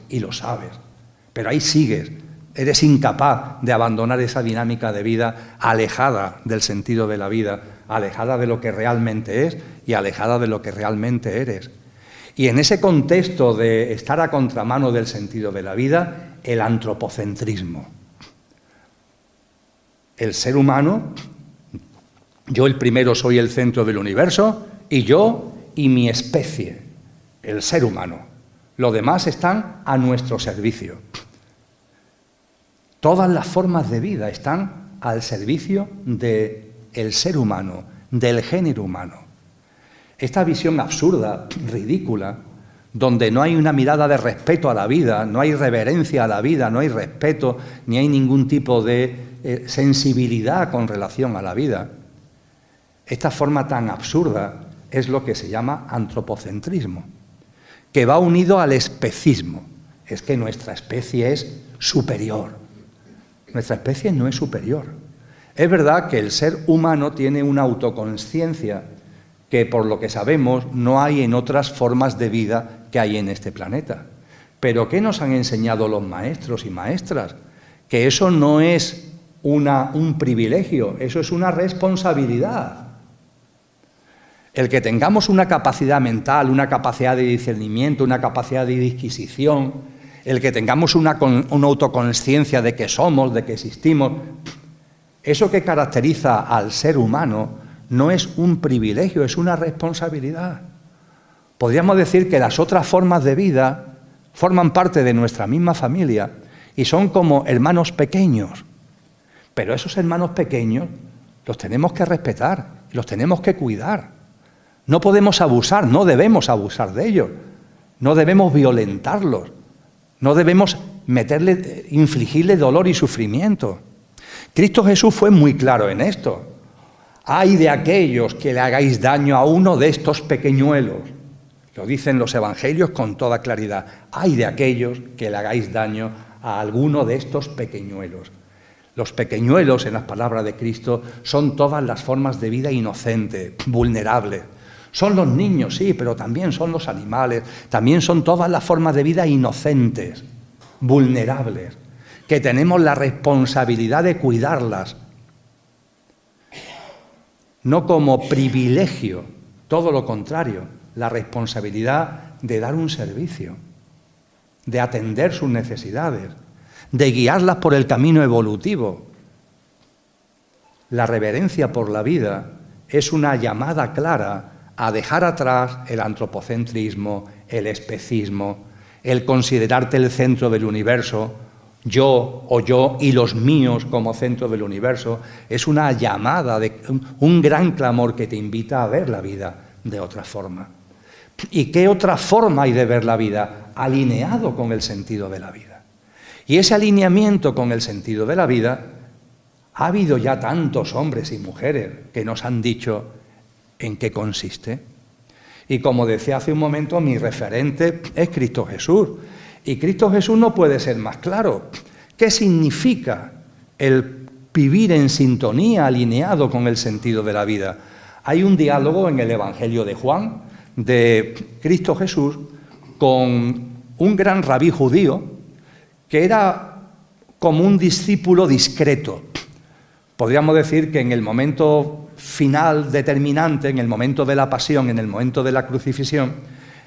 pero ahí sigues, eres incapaz de abandonar esa dinámica de vida alejada del sentido de la vida, alejada de lo que realmente es y alejada de lo que realmente eres. Y en ese contexto de estar a contramano del sentido de la vida, el antropocentrismo. El ser humano, yo el primero soy el centro del universo, y yo y mi especie, el ser humano. Los demás están a nuestro servicio. Todas las formas de vida están al servicio del ser humano, del género humano. Esta visión absurda, ridícula, donde no hay una mirada de respeto a la vida, no hay reverencia a la vida, no hay respeto, ni hay ningún tipo de sensibilidad con relación a la vida. Esta forma tan absurda es lo que se llama antropocentrismo, que va unido al especismo. Es que nuestra especie es superior. Nuestra especie no es superior. Es verdad que el ser humano tiene una autoconsciencia que, por lo que sabemos, no hay en otras formas de vida que hay en este planeta. Pero ¿qué nos han enseñado los maestros y maestras? Que eso no es un privilegio, eso es una responsabilidad. El que tengamos una capacidad mental, una capacidad de discernimiento, una capacidad de disquisición, el que tengamos una autoconsciencia de que somos, de que existimos, eso que caracteriza al ser humano no es un privilegio, es una responsabilidad. Podríamos decir que las otras formas de vida forman parte de nuestra misma familia y son como hermanos pequeños. Pero esos hermanos pequeños los tenemos que respetar, los tenemos que cuidar. No podemos abusar, no debemos abusar de ellos, no debemos violentarlos, no debemos infligirle dolor y sufrimiento. Cristo Jesús fue muy claro en esto. ¡Ay de aquellos que le hagáis daño a uno de estos pequeñuelos! Lo dicen los evangelios con toda claridad. ¡Ay de aquellos que le hagáis daño a alguno de estos pequeñuelos! Los pequeñuelos, en las palabras de Cristo, son todas las formas de vida inocente, vulnerable. Son los niños, sí, pero también son los animales, también son todas las formas de vida inocentes, vulnerables, que tenemos la responsabilidad de cuidarlas. No como privilegio, todo lo contrario, la responsabilidad de dar un servicio, de atender sus necesidades, de guiarlas por el camino evolutivo. La reverencia por la vida es una llamada clara a dejar atrás el antropocentrismo, el especismo, el considerarte el centro del universo, yo y los míos como centro del universo. Es una llamada, un gran clamor que te invita a ver la vida de otra forma. ¿Y qué otra forma hay de ver la vida? Alineado con el sentido de la vida. Y ese alineamiento con el sentido de la vida, ha habido ya tantos hombres y mujeres que nos han dicho en qué consiste. Y como decía hace un momento, mi referente es Cristo Jesús. Y Cristo Jesús no puede ser más claro. ¿Qué significa el vivir en sintonía, alineado con el sentido de la vida? Hay un diálogo en el Evangelio de Juan, de Cristo Jesús, con un gran rabí judío, que era como un discípulo discreto. Podríamos decir que en el momento final determinante, en el momento de la pasión, en el momento de la crucifixión,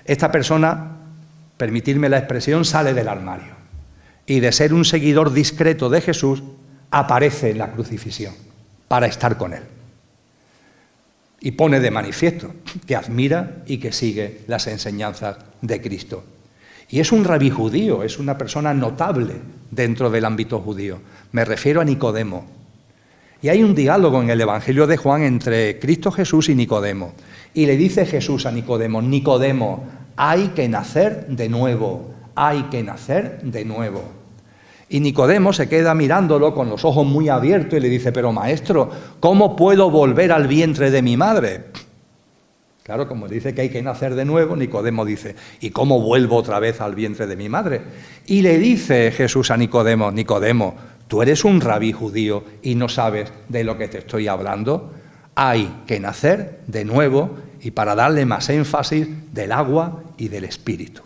esta persona, permitirme la expresión, sale del armario. Y de ser un seguidor discreto de Jesús, aparece en la crucifixión para estar con él. Y pone de manifiesto que admira y que sigue las enseñanzas de Cristo. Y es un rabí judío, es una persona notable dentro del ámbito judío. Me refiero a Nicodemo. Y hay un diálogo en el Evangelio de Juan entre Cristo Jesús y Nicodemo. Y le dice Jesús a Nicodemo, Nicodemo, hay que nacer de nuevo, hay que nacer de nuevo. Y Nicodemo se queda mirándolo con los ojos muy abiertos y le dice, pero maestro, ¿cómo puedo volver al vientre de mi madre? Claro, como dice que hay que nacer de nuevo, Nicodemo dice, ¿y cómo vuelvo otra vez al vientre de mi madre? Y le dice Jesús a Nicodemo, Nicodemo, tú eres un rabí judío y no sabes de lo que te estoy hablando. Hay que nacer de nuevo, y para darle más énfasis, del agua y del espíritu.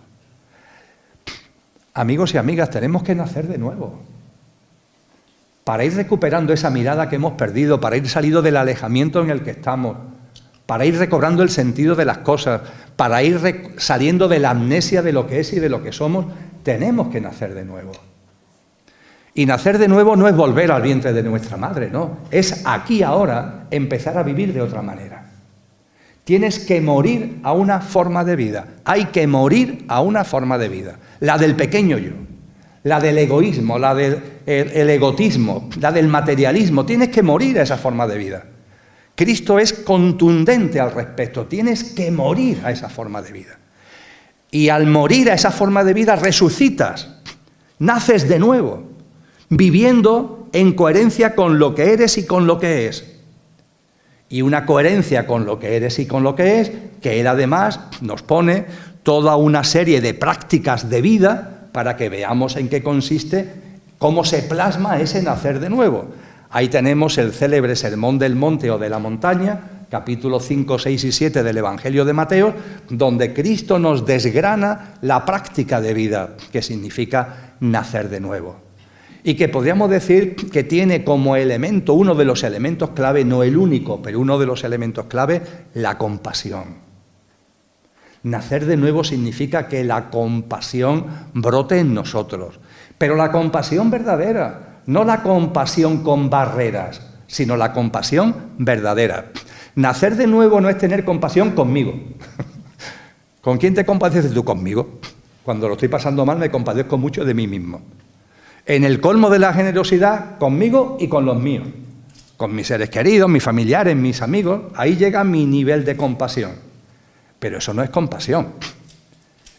Amigos y amigas, tenemos que nacer de nuevo. Para ir recuperando esa mirada que hemos perdido, para ir saliendo del alejamiento en el que estamos, para ir recobrando el sentido de las cosas, para ir saliendo de la amnesia de lo que es y de lo que somos, tenemos que nacer de nuevo. Y nacer de nuevo no es volver al vientre de nuestra madre, no. Es aquí ahora empezar a vivir de otra manera. Tienes que morir a una forma de vida. Hay que morir a una forma de vida. La del pequeño yo, la del egoísmo, la del egotismo, la del materialismo. Tienes que morir a esa forma de vida. Cristo es contundente al respecto. Tienes que morir a esa forma de vida. Y al morir a esa forma de vida resucitas, naces de nuevo, viviendo en coherencia con lo que eres y con lo que es. Y una coherencia con lo que eres y con lo que es, que Él además nos pone toda una serie de prácticas de vida para que veamos en qué consiste, cómo se plasma ese nacer de nuevo. Ahí tenemos el célebre Sermón del Monte o de la Montaña, capítulos 5, 6 y 7 del Evangelio de Mateo, donde Cristo nos desgrana la práctica de vida, que significa nacer de nuevo. Y que podríamos decir que tiene como elemento, uno de los elementos clave, no el único, pero uno de los elementos clave, la compasión. Nacer de nuevo significa que la compasión brote en nosotros, pero la compasión verdadera, no la compasión con barreras, sino la compasión verdadera. Nacer de nuevo no es tener compasión conmigo. ¿Con quién te compadeces tú? Conmigo. Cuando lo estoy pasando mal me compadezco mucho de mí mismo. En el colmo de la generosidad, conmigo y con los míos. Con mis seres queridos, mis familiares, mis amigos, ahí llega mi nivel de compasión. Pero eso no es compasión.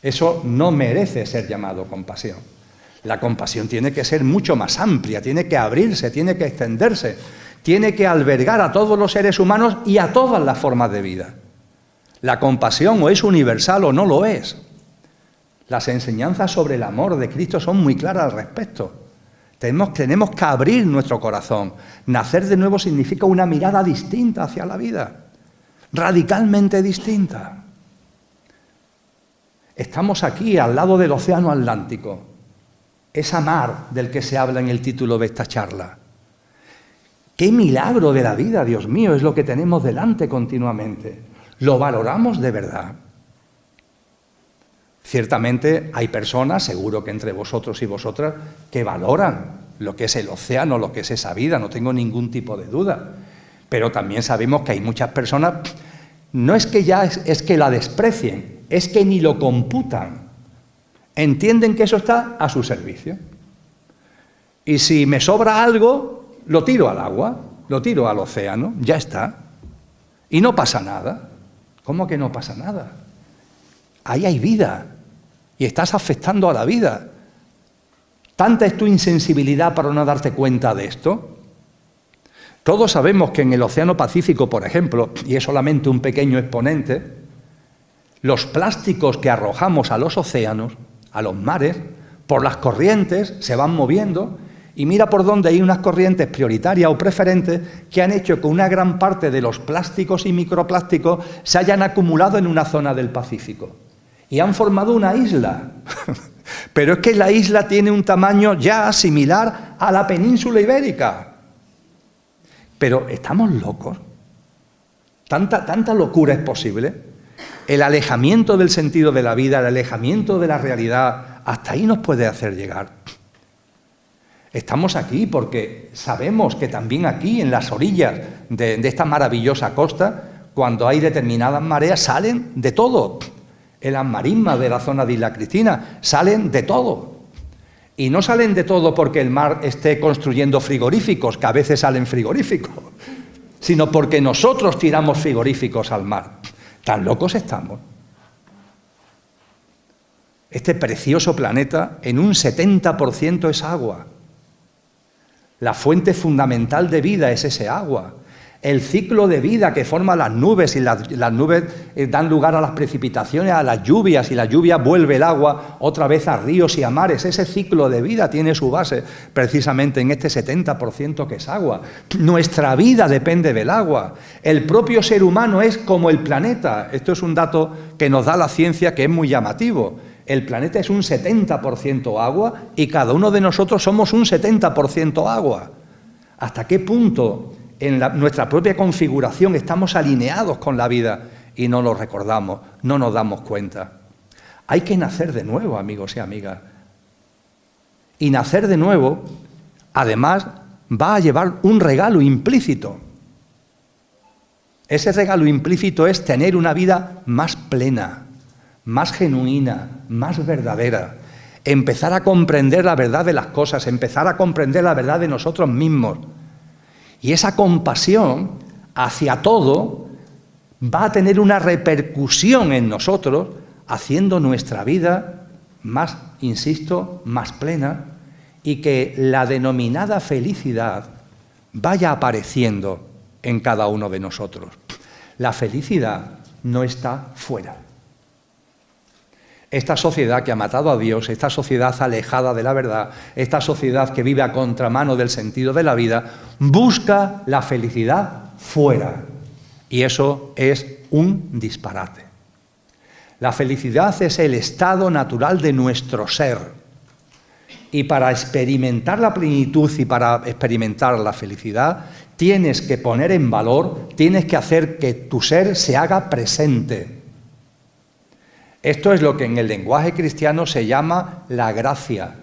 Eso no merece ser llamado compasión. La compasión tiene que ser mucho más amplia, tiene que abrirse, tiene que extenderse, tiene que albergar a todos los seres humanos y a todas las formas de vida. La compasión o es universal o no lo es. Las enseñanzas sobre el amor de Cristo son muy claras al respecto. Tenemos que abrir nuestro corazón. Nacer de nuevo significa una mirada distinta hacia la vida, radicalmente distinta. Estamos aquí al lado del Océano Atlántico, esa mar del que se habla en el título de esta charla. ¡Qué milagro de la vida, Dios mío! Es lo que tenemos delante continuamente. ¿Lo valoramos de verdad? Ciertamente hay personas, seguro que entre vosotros y vosotras, que valoran lo que es el océano, lo que es esa vida, no tengo ningún tipo de duda. Pero también sabemos que hay muchas personas no es que ya es que la desprecien, es que ni lo computan. Entienden que eso está a su servicio. Y si me sobra algo, lo tiro al agua, lo tiro al océano, ya está. Y no pasa nada. ¿Cómo que no pasa nada? Ahí hay vida y estás afectando a la vida. ¿Tanta es tu insensibilidad para no darte cuenta de esto? Todos sabemos que en el Océano Pacífico, por ejemplo, y es solamente un pequeño exponente, los plásticos que arrojamos a los océanos, a los mares, por las corrientes se van moviendo, y mira por dónde hay unas corrientes prioritarias o preferentes que han hecho que una gran parte de los plásticos y microplásticos se hayan acumulado en una zona del Pacífico. Y han formado una isla. Pero es que la isla tiene un tamaño ya similar a la península ibérica. Pero ¿estamos locos? ¿Tanta locura es posible? El alejamiento del sentido de la vida, el alejamiento de la realidad, hasta ahí nos puede hacer llegar. Estamos aquí porque sabemos que también aquí, en las orillas de esta maravillosa costa, cuando hay determinadas mareas, salen de todo. En las marismas de la zona de Isla Cristina salen de todo. Y no salen de todo porque el mar esté construyendo frigoríficos, que a veces salen frigoríficos, sino porque nosotros tiramos frigoríficos al mar. Tan locos estamos. Este precioso planeta, en un 70% es agua. La fuente fundamental de vida es ese agua. El ciclo de vida que forman las nubes, y las nubes dan lugar a las precipitaciones, a las lluvias, y la lluvia vuelve el agua otra vez a ríos y a mares. Ese ciclo de vida tiene su base precisamente en este 70% que es agua. Nuestra vida depende del agua. El propio ser humano es como el planeta. Esto es un dato que nos da la ciencia que es muy llamativo. El planeta es un 70% agua y cada uno de nosotros somos un 70% agua. ¿Hasta qué punto en nuestra propia configuración estamos alineados con la vida y no lo recordamos, no nos damos cuenta? Hay que nacer de nuevo, amigos y amigas. Y nacer de nuevo, además, va a llevar un regalo implícito. Ese regalo implícito es tener una vida más plena, más genuina, más verdadera, empezar a comprender la verdad de las cosas, empezar a comprender la verdad de nosotros mismos. Y esa compasión hacia todo va a tener una repercusión en nosotros, haciendo nuestra vida más, insisto, más plena, y que la denominada felicidad vaya apareciendo en cada uno de nosotros. La felicidad no está fuera. Esta sociedad que ha matado a Dios, esta sociedad alejada de la verdad, esta sociedad que vive a contramano del sentido de la vida, busca la felicidad fuera. Y eso es un disparate. La felicidad es el estado natural de nuestro ser. Y para experimentar la plenitud y para experimentar la felicidad, tienes que poner en valor, tienes que hacer que tu ser se haga presente. Esto es lo que en el lenguaje cristiano se llama la gracia,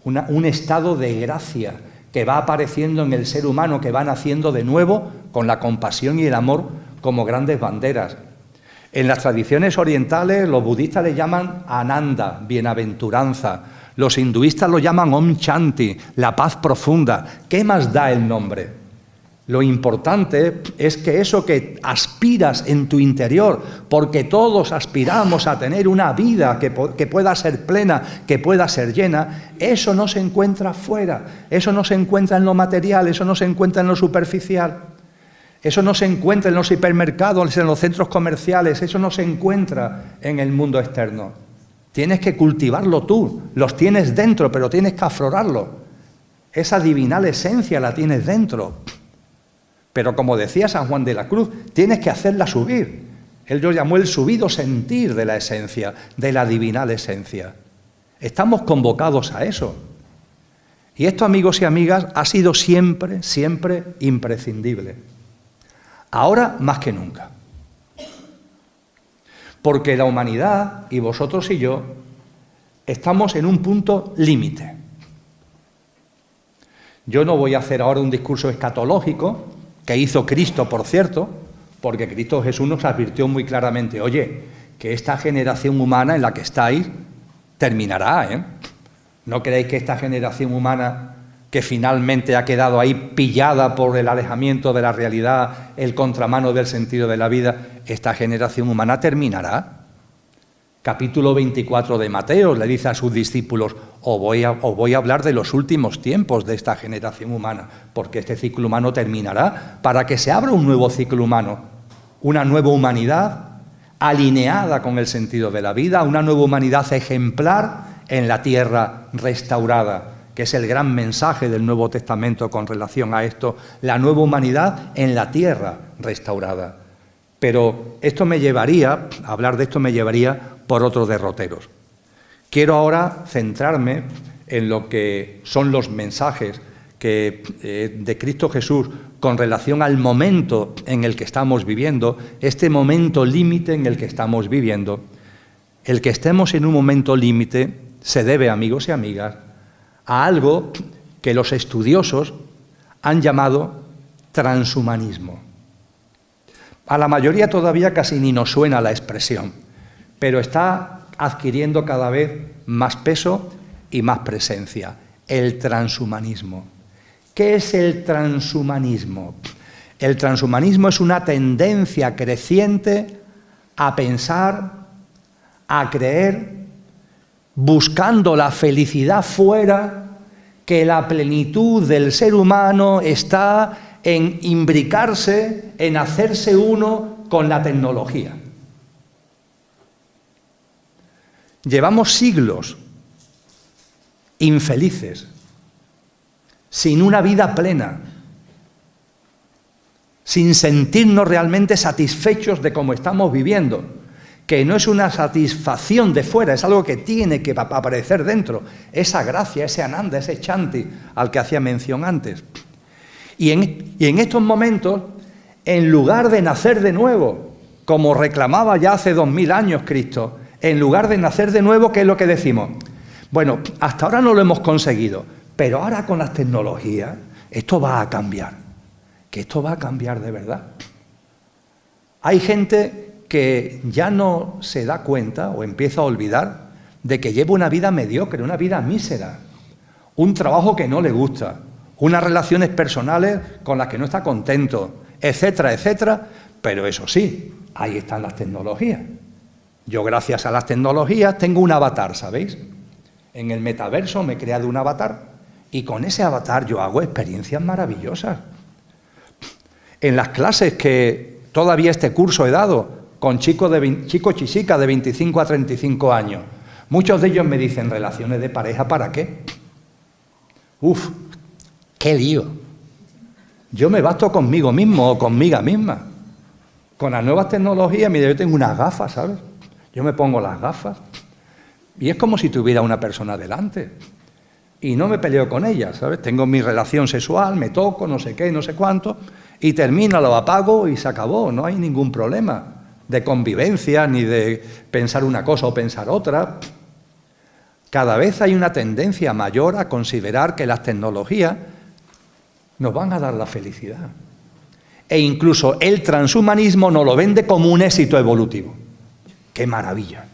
un estado de gracia que va apareciendo en el ser humano, que va naciendo de nuevo con la compasión y el amor como grandes banderas. En las tradiciones orientales los budistas le llaman Ananda, bienaventuranza, los hinduistas lo llaman Om Shanti, la paz profunda. ¿Qué más da el nombre? Lo importante es que eso que aspiras en tu interior, porque todos aspiramos a tener una vida que pueda ser plena, que pueda ser llena, eso no se encuentra fuera, eso no se encuentra en lo material, eso no se encuentra en lo superficial, eso no se encuentra en los hipermercados, en los centros comerciales, eso no se encuentra en el mundo externo. Tienes que cultivarlo tú, los tienes dentro, pero tienes que aflorarlo. Esa divinal esencia la tienes dentro. Pero como decía San Juan de la Cruz, tienes que hacerla subir. Él lo llamó el subido sentir de la esencia, de la divinal esencia. Estamos convocados a eso. Y esto, amigos y amigas, ha sido siempre, siempre imprescindible. Ahora más que nunca. Porque la humanidad, y vosotros y yo, estamos en un punto límite. Yo no voy a hacer ahora un discurso escatológico, que hizo Cristo, por cierto, porque Cristo Jesús nos advirtió muy claramente, oye, que esta generación humana en la que estáis terminará, ¿eh? ¿No creéis que esta generación humana que finalmente ha quedado ahí pillada por el alejamiento de la realidad, el contramano del sentido de la vida, esta generación humana terminará? Capítulo 24 de Mateo le dice a sus discípulos, os voy a hablar de los últimos tiempos de esta generación humana, porque este ciclo humano terminará para que se abra un nuevo ciclo humano, una nueva humanidad alineada con el sentido de la vida, una nueva humanidad ejemplar en la tierra restaurada, que es el gran mensaje del Nuevo Testamento con relación a esto, la nueva humanidad en la tierra restaurada. Pero esto me llevaría, hablar de esto me llevaría por otros derroteros. Quiero ahora centrarme en lo que son los mensajes de Cristo Jesús con relación al momento en el que estamos viviendo, este momento límite en el que estamos viviendo. El que estemos en un momento límite se debe, amigos y amigas, a algo que los estudiosos han llamado transhumanismo. A la mayoría todavía casi ni nos suena la expresión, pero está adquiriendo cada vez más peso y más presencia. El transhumanismo. ¿Qué es el transhumanismo? El transhumanismo es una tendencia creciente a pensar, a creer, buscando la felicidad fuera, que la plenitud del ser humano está en imbricarse, en hacerse uno con la tecnología. Llevamos siglos infelices, sin una vida plena, sin sentirnos realmente satisfechos de cómo estamos viviendo, que no es una satisfacción de fuera, es algo que tiene que aparecer dentro, esa gracia, ese ananda, ese chanti al que hacía mención antes. Y en estos momentos, en lugar de nacer de nuevo, como reclamaba ya hace 2000 años Cristo, en lugar de nacer de nuevo, ¿qué es lo que decimos? Bueno, hasta ahora no lo hemos conseguido, pero ahora con las tecnologías esto va a cambiar, que esto va a cambiar de verdad. Hay gente que ya no se da cuenta o empieza a olvidar de que lleva una vida mediocre, una vida mísera, un trabajo que no le gusta, unas relaciones personales con las que no está contento, etcétera, etcétera, pero eso sí, ahí están las tecnologías. Yo, gracias a las tecnologías, tengo un avatar, ¿sabéis? En el metaverso me he creado un avatar y con ese avatar yo hago experiencias maravillosas. En las clases que todavía este curso he dado con chicos y chicas de 25 a 35 años, muchos de ellos me dicen, ¿relaciones de pareja para qué? ¡Uf! ¡Qué lío! Yo me basto conmigo mismo o conmigo misma. Con las nuevas tecnologías, mira, yo tengo unas gafas, ¿sabes? Yo me pongo las gafas y es como si tuviera una persona delante. Y no me peleo con ella, ¿sabes? Tengo mi relación sexual, me toco, no sé qué, no sé cuánto, y termina, lo apago y se acabó. No hay ningún problema de convivencia, ni de pensar una cosa o pensar otra. Cada vez hay una tendencia mayor a considerar que las tecnologías nos van a dar la felicidad. E incluso el transhumanismo nos lo vende como un éxito evolutivo. ¡Qué maravilla!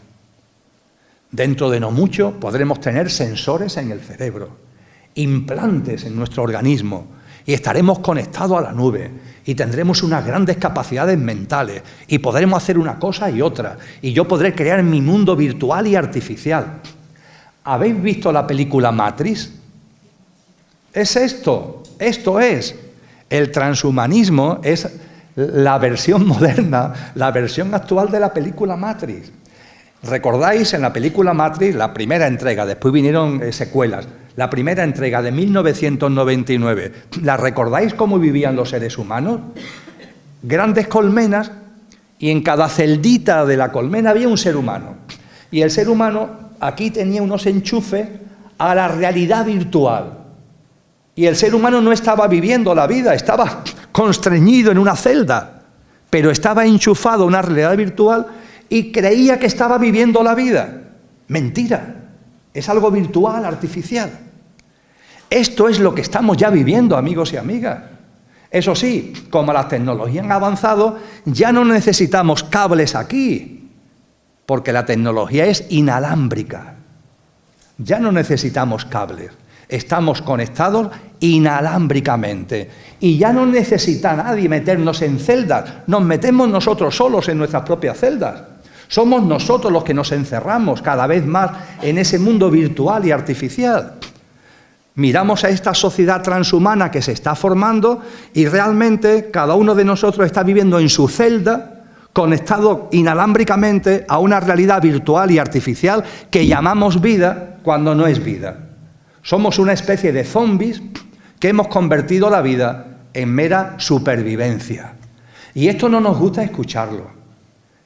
Dentro de no mucho podremos tener sensores en el cerebro, implantes en nuestro organismo, y estaremos conectados a la nube, y tendremos unas grandes capacidades mentales, y podremos hacer una cosa y otra, y yo podré crear mi mundo virtual y artificial. ¿Habéis visto la película Matrix? Es esto es. El transhumanismo es la versión moderna, la versión actual de la película Matrix. ¿Recordáis en la película Matrix, la primera entrega, después vinieron secuelas, la primera entrega de 1999, ¿la recordáis cómo vivían los seres humanos? Grandes colmenas y en cada celdita de la colmena había un ser humano. Y el ser humano aquí tenía unos enchufes a la realidad virtual. Y el ser humano no estaba viviendo la vida, estaba constreñido en una celda, pero estaba enchufado a una realidad virtual y creía que estaba viviendo la vida. Mentira, es algo virtual, artificial. Esto es lo que estamos ya viviendo, amigos y amigas. Eso sí, como las tecnologías han avanzado, ya no necesitamos cables aquí, porque la tecnología es inalámbrica. Ya no necesitamos cables, estamos conectados inalámbricamente. Y ya no necesita nadie meternos en celdas, nos metemos nosotros solos en nuestras propias celdas. Somos nosotros los que nos encerramos cada vez más en ese mundo virtual y artificial. Miramos a esta sociedad transhumana que se está formando y realmente cada uno de nosotros está viviendo en su celda, conectado inalámbricamente a una realidad virtual y artificial que llamamos vida cuando no es vida. Somos una especie de zombies que hemos convertido la vida en mera supervivencia. Y esto no nos gusta escucharlo,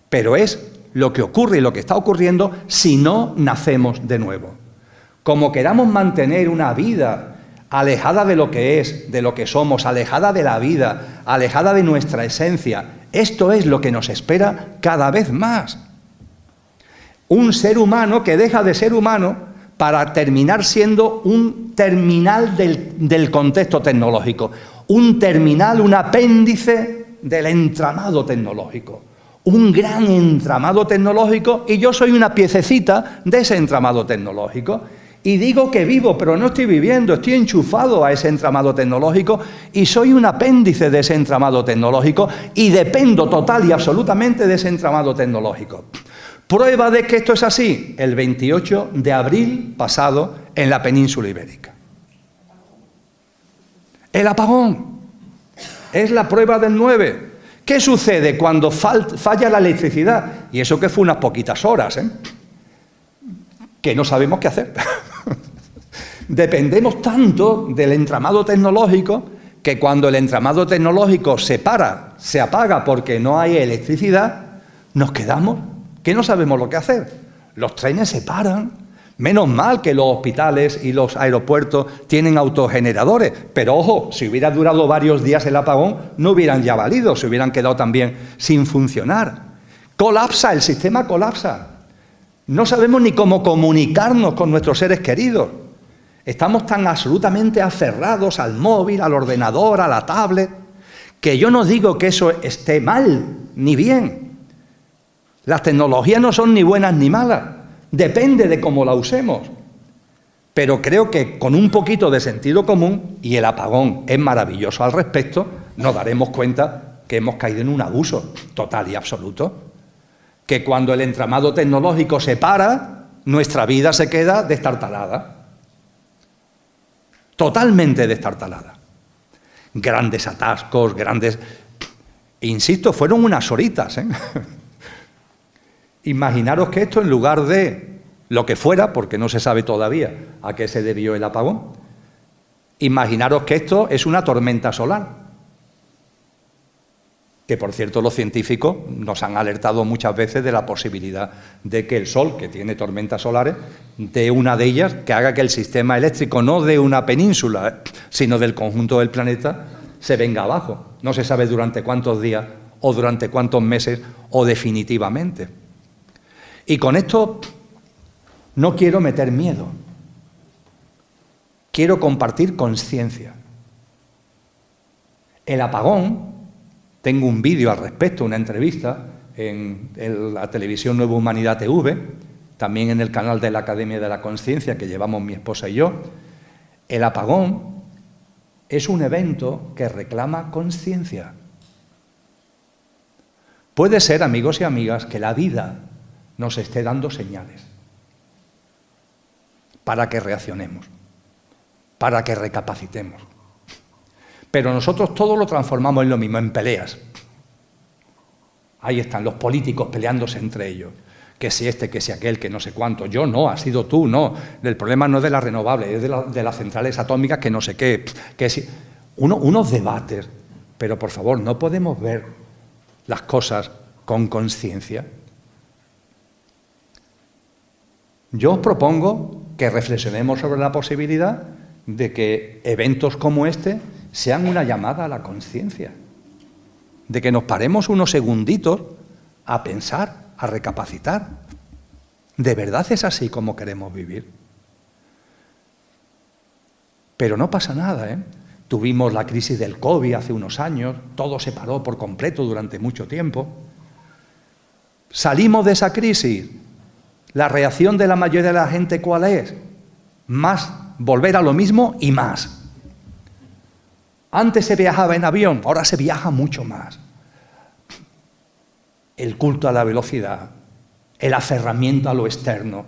pero es lo que ocurre y lo que está ocurriendo si no nacemos de nuevo. Como queramos mantener una vida alejada de lo que es, de lo que somos, alejada de la vida, alejada de nuestra esencia, esto es lo que nos espera cada vez más. Un ser humano que deja de ser humano para terminar siendo un terminal del contexto tecnológico, un terminal, un apéndice del entramado tecnológico. Un gran entramado tecnológico y yo soy una piececita de ese entramado tecnológico. Y digo que vivo, pero no estoy viviendo, estoy enchufado a ese entramado tecnológico y soy un apéndice de ese entramado tecnológico y dependo total y absolutamente de ese entramado tecnológico. Prueba de que esto es así, el 28 de abril pasado en la península ibérica. El apagón es la prueba del 9. ¿Qué sucede cuando falla la electricidad? Y eso que fue unas poquitas horas, que no sabemos qué hacer. Dependemos tanto del entramado tecnológico que cuando el entramado tecnológico se apaga porque no hay electricidad, nos quedamos que no sabemos lo que hacer. Los trenes se paran. Menos mal que los hospitales y los aeropuertos tienen autogeneradores, pero ojo, si hubiera durado varios días el apagón, no hubieran ya valido, se hubieran quedado también sin funcionar. Colapsa, el sistema colapsa. No sabemos ni cómo comunicarnos con nuestros seres queridos. Estamos tan absolutamente aferrados al móvil, al ordenador, a la tablet, que yo no digo que eso esté mal, ni bien. Las tecnologías no son ni buenas ni malas. Depende de cómo la usemos. Pero creo que con un poquito de sentido común, y el apagón es maravilloso al respecto, nos daremos cuenta que hemos caído en un abuso total y absoluto. Que cuando el entramado tecnológico se para, nuestra vida se queda destartalada. Totalmente destartalada. Grandes atascos, grandes... Insisto, fueron unas horitas, Imaginaros que esto, en lugar de lo que fuera, porque no se sabe todavía a qué se debió el apagón, imaginaros que esto es una tormenta solar. Que, por cierto, los científicos nos han alertado muchas veces de la posibilidad de que el Sol, que tiene tormentas solares, de una de ellas, que haga que el sistema eléctrico, no de una península, sino del conjunto del planeta, se venga abajo. No se sabe durante cuántos días, o durante cuántos meses, o definitivamente. Y con esto no quiero meter miedo, quiero compartir conciencia. El apagón, tengo un vídeo al respecto, una entrevista en la televisión Nueva Humanidad TV, también en el canal de la Academia de la Conciencia que llevamos mi esposa y yo. El apagón es un evento que reclama conciencia. Puede ser, amigos y amigas, que la vida nos esté dando señales para que reaccionemos, para que recapacitemos. Pero nosotros todo lo transformamos en lo mismo, en peleas. Ahí están los políticos peleándose entre ellos, que si este, que si aquel, que no sé cuánto. Yo no, has sido tú, no. El problema no es de las renovables, es de las centrales atómicas, que no sé qué. Que si... unos debates, pero por favor, no podemos ver las cosas con conciencia. Yo os propongo que reflexionemos sobre la posibilidad de que eventos como este sean una llamada a la conciencia, de que nos paremos unos segunditos a pensar, a recapacitar. ¿De verdad es así como queremos vivir? Pero no pasa nada, tuvimos la crisis del COVID hace unos años, todo se paró por completo durante mucho tiempo. Salimos de esa crisis. La reacción de la mayoría de la gente, ¿cuál es? Más, volver a lo mismo y más. Antes se viajaba en avión, ahora se viaja mucho más. El culto a la velocidad, el aferramiento a lo externo.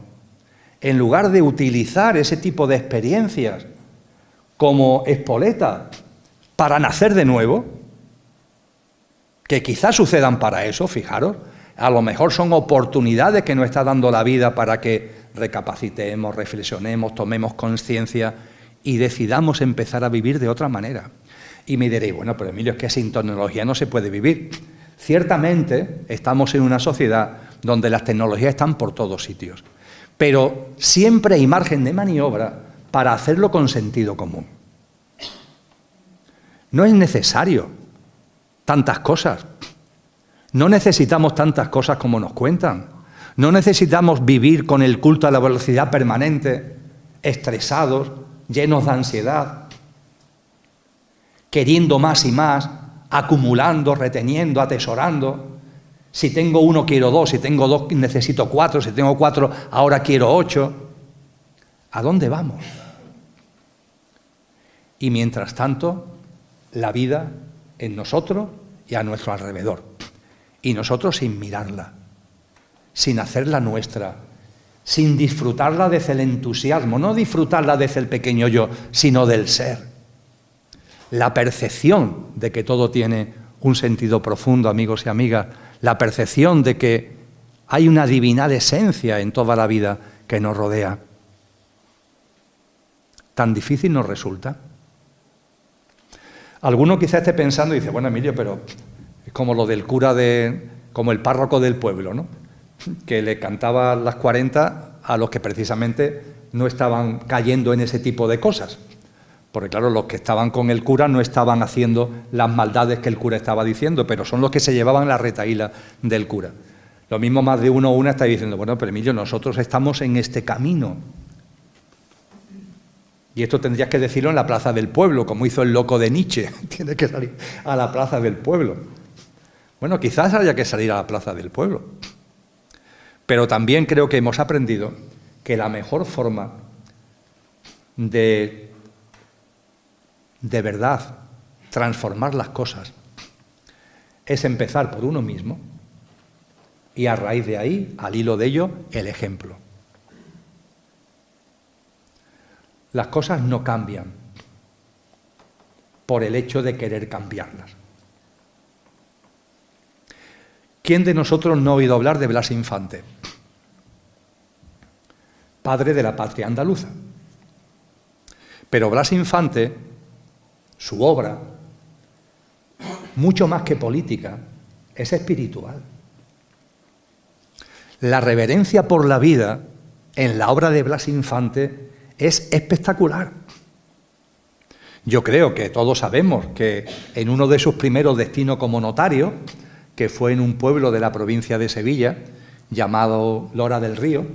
En lugar de utilizar ese tipo de experiencias como espoleta para nacer de nuevo, que quizás sucedan para eso, fijaros, a lo mejor son oportunidades que nos está dando la vida para que recapacitemos, reflexionemos, tomemos conciencia y decidamos empezar a vivir de otra manera. Y me diréis, bueno, pero Emilio, es que sin tecnología no se puede vivir. Ciertamente estamos en una sociedad donde las tecnologías están por todos sitios, pero siempre hay margen de maniobra para hacerlo con sentido común. No es necesario tantas cosas. No necesitamos tantas cosas como nos cuentan. No necesitamos vivir con el culto a la velocidad permanente, estresados, llenos de ansiedad, queriendo más y más, acumulando, reteniendo, atesorando. Si tengo uno, quiero dos. Si tengo dos, necesito cuatro. Si tengo cuatro, ahora quiero 8. ¿A dónde vamos? Y mientras tanto, la vida en nosotros y a nuestro alrededor. Y nosotros sin mirarla, sin hacerla nuestra, sin disfrutarla desde el entusiasmo, no disfrutarla desde el pequeño yo, sino del ser. La percepción de que todo tiene un sentido profundo, amigos y amigas, la percepción de que hay una divinal esencia en toda la vida que nos rodea. ¿Tan difícil nos resulta? Alguno quizá esté pensando y dice, bueno, Emilio, pero es como lo del cura como el párroco del pueblo, ¿no? Que le cantaba las 40 a los que precisamente no estaban cayendo en ese tipo de cosas. Porque claro, los que estaban con el cura no estaban haciendo las maldades que el cura estaba diciendo, pero son los que se llevaban la retahíla del cura. Lo mismo más de uno o una está diciendo, bueno, pero Emilio, nosotros estamos en este camino. Y esto tendrías que decirlo en la plaza del pueblo, como hizo el loco de Nietzsche. Tiene que salir a la plaza del pueblo. Bueno, quizás haya que salir a la plaza del pueblo. Pero también creo que hemos aprendido que la mejor forma de verdad transformar las cosas es empezar por uno mismo y a raíz de ahí, al hilo de ello, el ejemplo. Las cosas no cambian por el hecho de querer cambiarlas. ¿Quién de nosotros no ha oído hablar de Blas Infante? Padre de la patria andaluza. Pero Blas Infante, su obra, mucho más que política, es espiritual. La reverencia por la vida en la obra de Blas Infante es espectacular. Yo creo que todos sabemos que en uno de sus primeros destinos como notario, que fue en un pueblo de la provincia de Sevilla, llamado Lora del Río,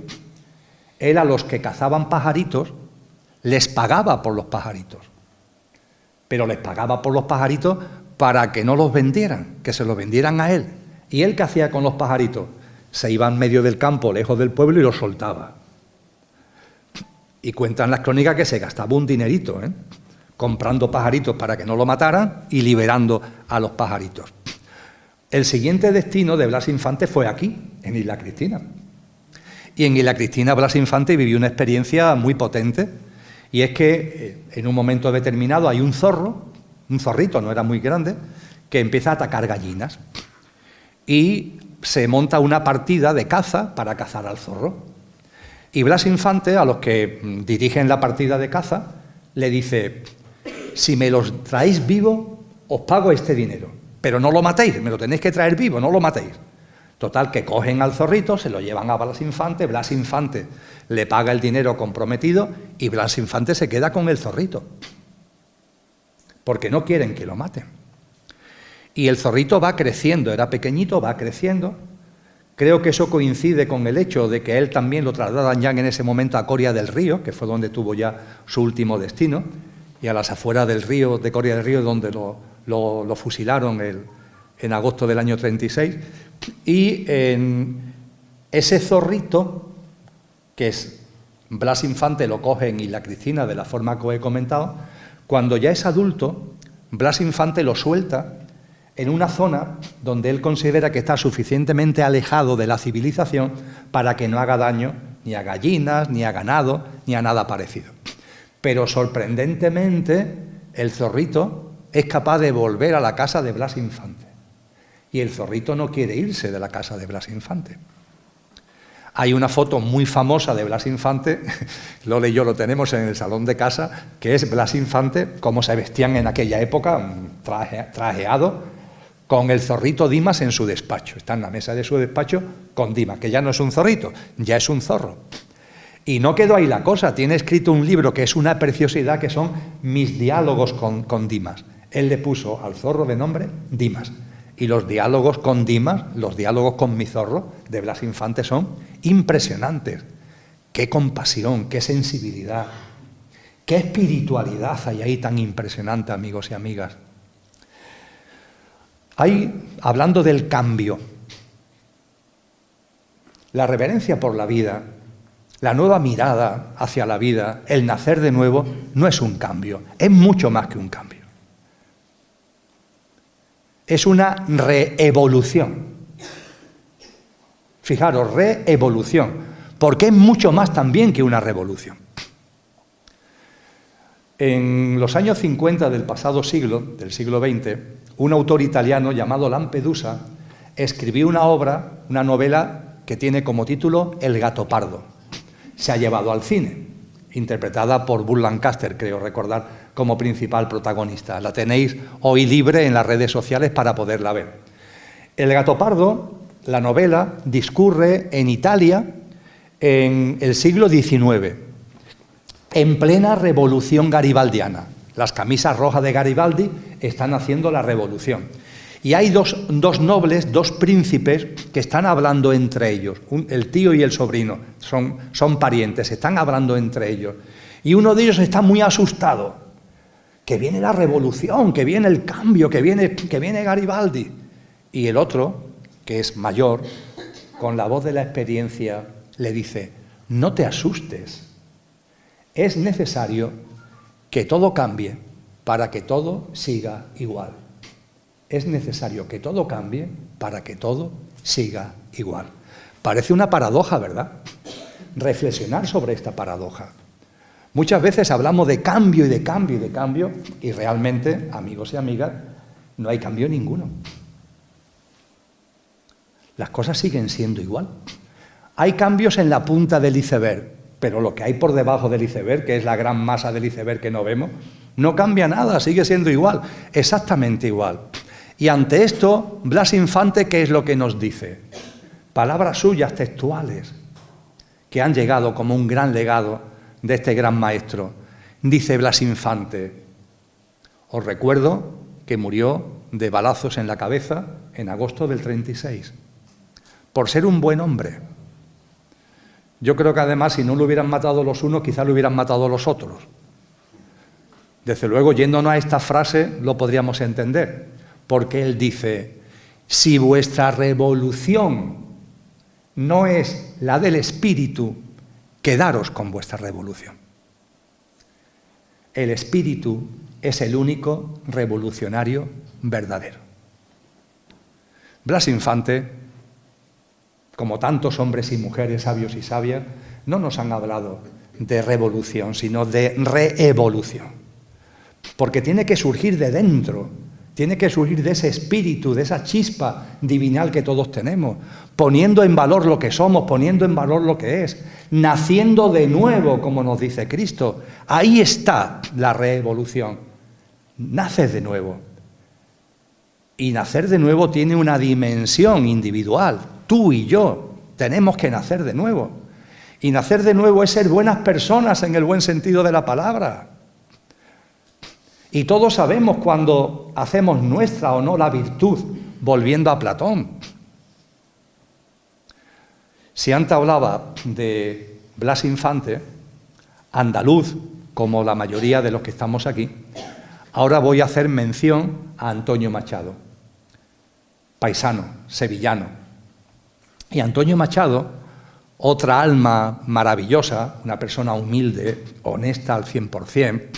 él a los que cazaban pajaritos les pagaba por los pajaritos. Pero les pagaba por los pajaritos para que no los vendieran, que se los vendieran a él. ¿Y él qué hacía con los pajaritos? Se iba en medio del campo, lejos del pueblo, y los soltaba. Y cuentan las crónicas que se gastaba un dinerito, comprando pajaritos para que no lo mataran y liberando a los pajaritos. El siguiente destino de Blas Infante fue aquí, en Isla Cristina. Y en Isla Cristina Blas Infante vivió una experiencia muy potente, y es que en un momento determinado hay un zorro, un zorrito, no era muy grande, que empieza a atacar gallinas. Y se monta una partida de caza para cazar al zorro. Y Blas Infante, a los que dirigen la partida de caza, le dice, si me los traéis vivo, os pago este dinero, pero no lo matéis, me lo tenéis que traer vivo, no lo matéis. Total, que cogen al zorrito, se lo llevan a Blas Infante le paga el dinero comprometido y Blas Infante se queda con el zorrito, porque no quieren que lo maten. Y el zorrito va creciendo, era pequeñito, va creciendo. Creo que eso coincide con el hecho de que él también lo trasladan ya en ese momento a Coria del Río, que fue donde tuvo ya su último destino, y a las afueras del río, de Coria del Río, donde lo fusilaron en agosto del año 36. Y en ese zorrito, que es Blas Infante, lo cogen y la Cristina de la forma que os he comentado, cuando ya es adulto, Blas Infante lo suelta en una zona donde él considera que está suficientemente alejado de la civilización para que no haga daño ni a gallinas, ni a ganado, ni a nada parecido. Pero sorprendentemente, el zorrito es capaz de volver a la casa de Blas Infante. Y el zorrito no quiere irse de la casa de Blas Infante. Hay una foto muy famosa de Blas Infante, Lola y yo lo tenemos en el salón de casa, que es Blas Infante, cómo se vestían en aquella época, trajeado, con el zorrito Dimas en su despacho. Está en la mesa de su despacho con Dimas, que ya no es un zorrito, ya es un zorro. Y no quedó ahí la cosa, tiene escrito un libro que es una preciosidad, que son mis diálogos con Dimas. Él le puso al zorro de nombre Dimas. Y los diálogos con Dimas, los diálogos con mi zorro de Blas Infante son impresionantes. Qué compasión, qué sensibilidad, qué espiritualidad hay ahí tan impresionante, amigos y amigas. Hablando del cambio, la reverencia por la vida, la nueva mirada hacia la vida, el nacer de nuevo, no es un cambio, es mucho más que un cambio. Es una reevolución. Fijaros, reevolución, porque es mucho más también que una revolución. En los años 50 del pasado siglo, del siglo XX, un autor italiano llamado Lampedusa escribió una obra, una novela que tiene como título El gato pardo. Se ha llevado al cine, interpretada por Burt Lancaster, creo recordar, como principal protagonista. La tenéis hoy libre en las redes sociales para poderla ver. El gato pardo, la novela, discurre en Italia en el siglo XIX, en plena revolución garibaldiana. Las camisas rojas de Garibaldi están haciendo la revolución. Y hay dos nobles, dos príncipes que están hablando entre ellos. El tío y el sobrino son parientes, están hablando entre ellos. Y uno de ellos está muy asustado. Que viene la revolución, que viene el cambio, que viene Garibaldi. Y el otro, que es mayor, con la voz de la experiencia, le dice: no te asustes. Es necesario que todo cambie para que todo siga igual. Es necesario que todo cambie para que todo siga igual. Parece una paradoja, ¿verdad? Reflexionar sobre esta paradoja. Muchas veces hablamos de cambio y de cambio y de cambio, y realmente, amigos y amigas, no hay cambio ninguno. Las cosas siguen siendo igual. Hay cambios en la punta del iceberg, pero lo que hay por debajo del iceberg, que es la gran masa del iceberg que no vemos, no cambia nada, sigue siendo igual, exactamente igual. Y ante esto, Blas Infante, ¿qué es lo que nos dice? Palabras suyas textuales, que han llegado como un gran legado de este gran maestro. Dice Blas Infante: os recuerdo que murió de balazos en la cabeza en agosto del 36, por ser un buen hombre. Yo creo que además, si no lo hubieran matado los unos, quizás lo hubieran matado los otros. Desde luego, yéndonos a esta frase, lo podríamos entender, porque él dice: si vuestra revolución no es la del espíritu, quedaros con vuestra revolución. El espíritu es el único revolucionario verdadero. Blas Infante, como tantos hombres y mujeres sabios y sabias, no nos han hablado de revolución, sino de reevolución. Porque tiene que surgir de dentro, tiene que surgir de ese espíritu, de esa chispa divinal que todos tenemos, poniendo en valor lo que somos, poniendo en valor lo que es, naciendo de nuevo, como nos dice Cristo. Ahí está la reevolución. Naces de nuevo. Y nacer de nuevo tiene una dimensión individual. Tú y yo tenemos que nacer de nuevo. Y nacer de nuevo es ser buenas personas en el buen sentido de la palabra. Y todos sabemos cuando hacemos nuestra o no la virtud, volviendo a Platón. Si antes hablaba de Blas Infante, andaluz, como la mayoría de los que estamos aquí, ahora voy a hacer mención a Antonio Machado, paisano, sevillano. Y Antonio Machado, otra alma maravillosa, una persona humilde, honesta al 100%,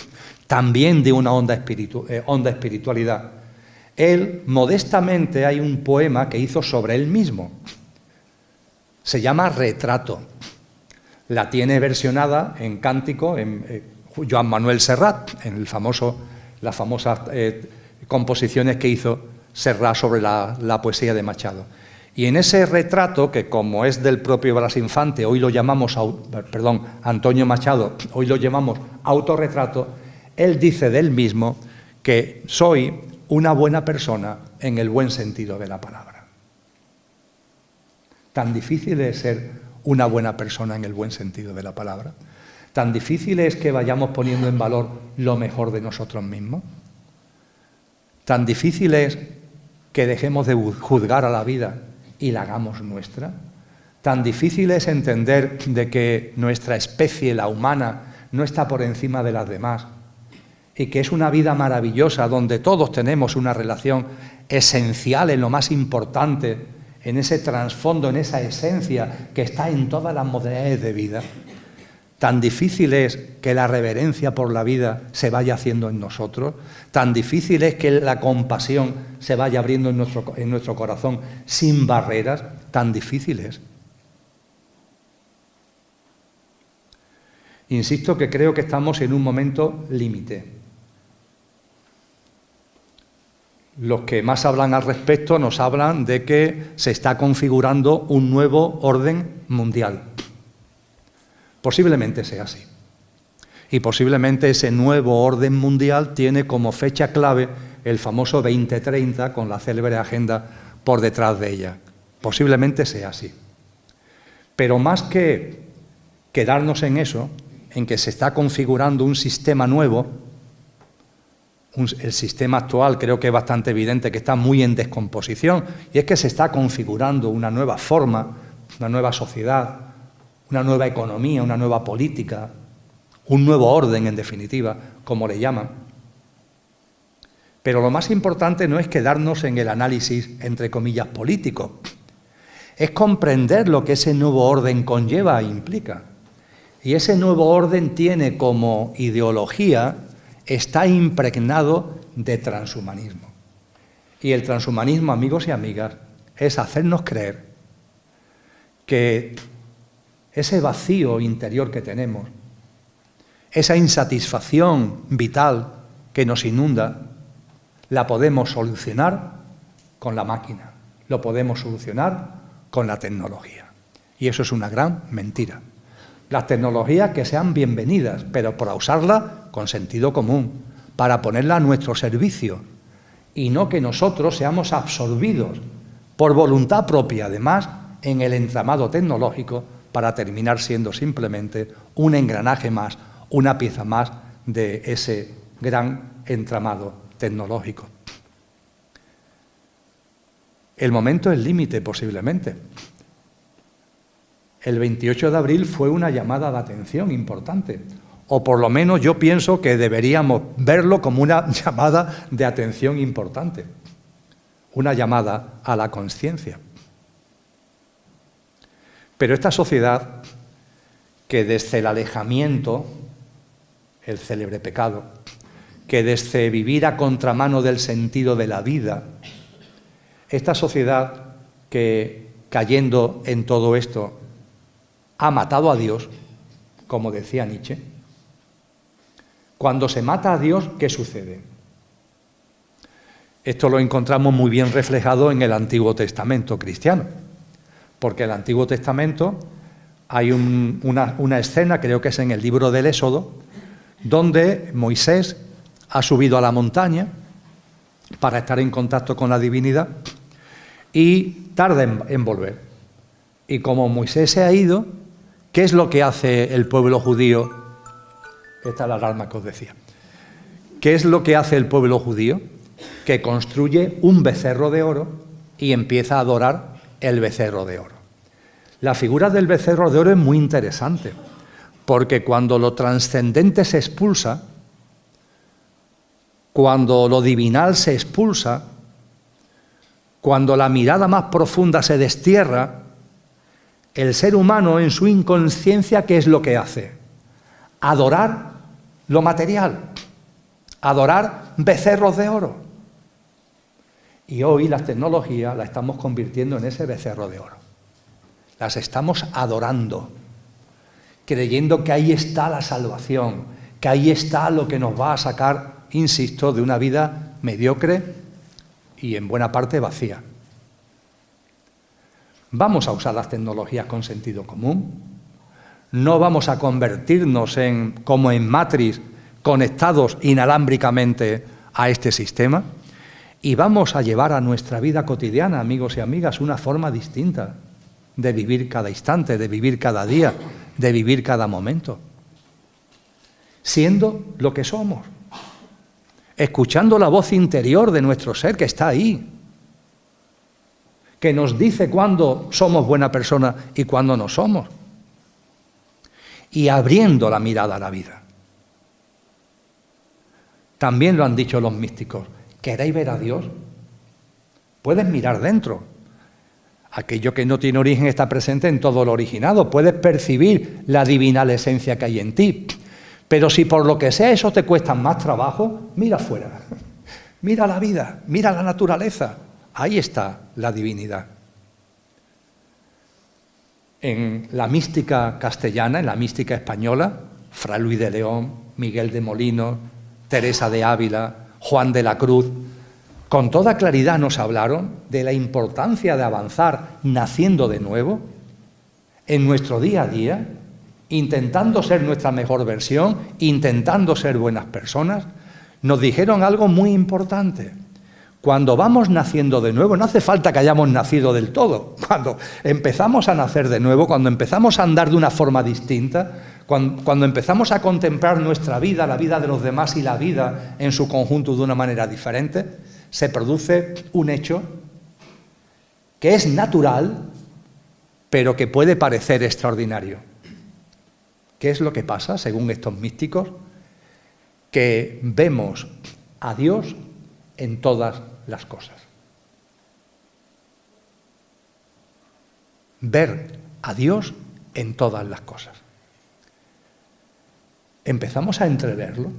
también de una honda espiritualidad. Él, modestamente, hay un poema que hizo sobre él mismo. Se llama Retrato. La tiene versionada en cántico en Joan Manuel Serrat, en las famosas composiciones que hizo Serrat sobre la poesía de Machado. Y en ese retrato, que como es del propio Blas Infante, hoy lo llamamos, Antonio Machado, hoy lo llamamos autorretrato, él dice de él mismo que soy una buena persona en el buen sentido de la palabra. Tan difícil es ser una buena persona en el buen sentido de la palabra. Tan difícil es que vayamos poniendo en valor lo mejor de nosotros mismos. Tan difícil es que dejemos de juzgar a la vida y la hagamos nuestra. Tan difícil es entender de que nuestra especie, la humana, no está por encima de las demás y que es una vida maravillosa donde todos tenemos una relación esencial en lo más importante, en ese trasfondo, en esa esencia que está en todas las modalidades de vida. Tan difícil es que la reverencia por la vida se vaya haciendo en nosotros, tan difícil es que la compasión se vaya abriendo en nuestro corazón sin barreras, tan difícil es. Insisto que creo que estamos en un momento límite. Los que más hablan al respecto nos hablan de que se está configurando un nuevo orden mundial. Posiblemente sea así. Y posiblemente ese nuevo orden mundial tiene como fecha clave el famoso 2030 con la célebre agenda por detrás de ella. Posiblemente sea así. Pero más que quedarnos en eso, en que se está configurando un sistema nuevo, el sistema actual creo que es bastante evidente que está muy en descomposición, y es que se está configurando una nueva forma, una nueva sociedad, una nueva economía, una nueva política, un nuevo orden, en definitiva, como le llaman. Pero lo más importante no es quedarnos en el análisis, entre comillas, político. Es comprender lo que ese nuevo orden conlleva e implica. Y ese nuevo orden tiene como ideología, está impregnado de transhumanismo. Y el transhumanismo, amigos y amigas, es hacernos creer que ese vacío interior que tenemos, esa insatisfacción vital que nos inunda, la podemos solucionar con la máquina, lo podemos solucionar con la tecnología. Y eso es una gran mentira. Las tecnologías que sean bienvenidas, pero para usarlas con sentido común, para ponerlas a nuestro servicio, y no que nosotros seamos absorbidos por voluntad propia, además, en el entramado tecnológico, para terminar siendo simplemente un engranaje más, una pieza más de ese gran entramado tecnológico. El momento es límite, posiblemente. El 28 de abril fue una llamada de atención importante, o por lo menos yo pienso que deberíamos verlo como una llamada de atención importante, una llamada a la conciencia. Pero esta sociedad, que desde el alejamiento, el célebre pecado, que desde vivir a contramano del sentido de la vida, esta sociedad que, cayendo en todo esto, ha matado a Dios, como decía Nietzsche. Cuando se mata a Dios, ¿qué sucede? Esto lo encontramos muy bien reflejado en el Antiguo Testamento cristiano, porque en el Antiguo Testamento hay una escena, creo que es en el libro del Éxodo, donde Moisés ha subido a la montaña para estar en contacto con la divinidad y tarda en volver. Y como Moisés se ha ido, ¿qué es lo que hace el pueblo judío? Esta es la alarma que os decía. ¿Qué es lo que hace el pueblo judío? Que construye un becerro de oro y empieza a adorar el becerro de oro. La figura del becerro de oro es muy interesante, Porque cuando lo trascendente se expulsa, cuando lo divinal se expulsa, cuando la mirada más profunda se destierra, el ser humano en su inconsciencia, ¿qué es lo que hace? Adorar lo material, adorar becerros de oro. Y hoy las tecnologías las estamos convirtiendo en ese becerro de oro. Las estamos adorando, creyendo que ahí está la salvación, que ahí está lo que nos va a sacar, insisto, de una vida mediocre y en buena parte vacía. Vamos a usar las tecnologías con sentido común. No vamos a convertirnos como en Matrix, conectados inalámbricamente a este sistema. Y vamos a llevar a nuestra vida cotidiana, amigos y amigas, una forma distinta de vivir cada instante, de vivir cada día, de vivir cada momento. Siendo lo que somos. Escuchando la voz interior de nuestro ser que está ahí, que nos dice cuándo somos buena persona y cuándo no somos, y abriendo la mirada a la vida. También lo han dicho los místicos: ¿queréis ver a Dios? Puedes mirar dentro. Aquello que no tiene origen está presente en todo lo originado. Puedes percibir la divinal esencia que hay en ti. Pero si por lo que sea eso te cuesta más trabajo, mira afuera, mira la vida, mira la naturaleza. Ahí está la divinidad. En la mística castellana, en la mística española, Fray Luis de León, Miguel de Molinos, Teresa de Ávila, Juan de la Cruz, con toda claridad nos hablaron de la importancia de avanzar naciendo de nuevo en nuestro día a día, intentando ser nuestra mejor versión, intentando ser buenas personas. Nos dijeron algo muy importante: cuando vamos naciendo de nuevo, no hace falta que hayamos nacido del todo. Cuando empezamos a nacer de nuevo, cuando empezamos a andar de una forma distinta, cuando empezamos a contemplar nuestra vida, la vida de los demás y la vida en su conjunto de una manera diferente, se produce un hecho que es natural, pero que puede parecer extraordinario. ¿Qué es lo que pasa, según estos místicos? Que vemos a Dios en todas las cosas. Ver a Dios en todas las cosas. ¿Empezamos a entreverlo?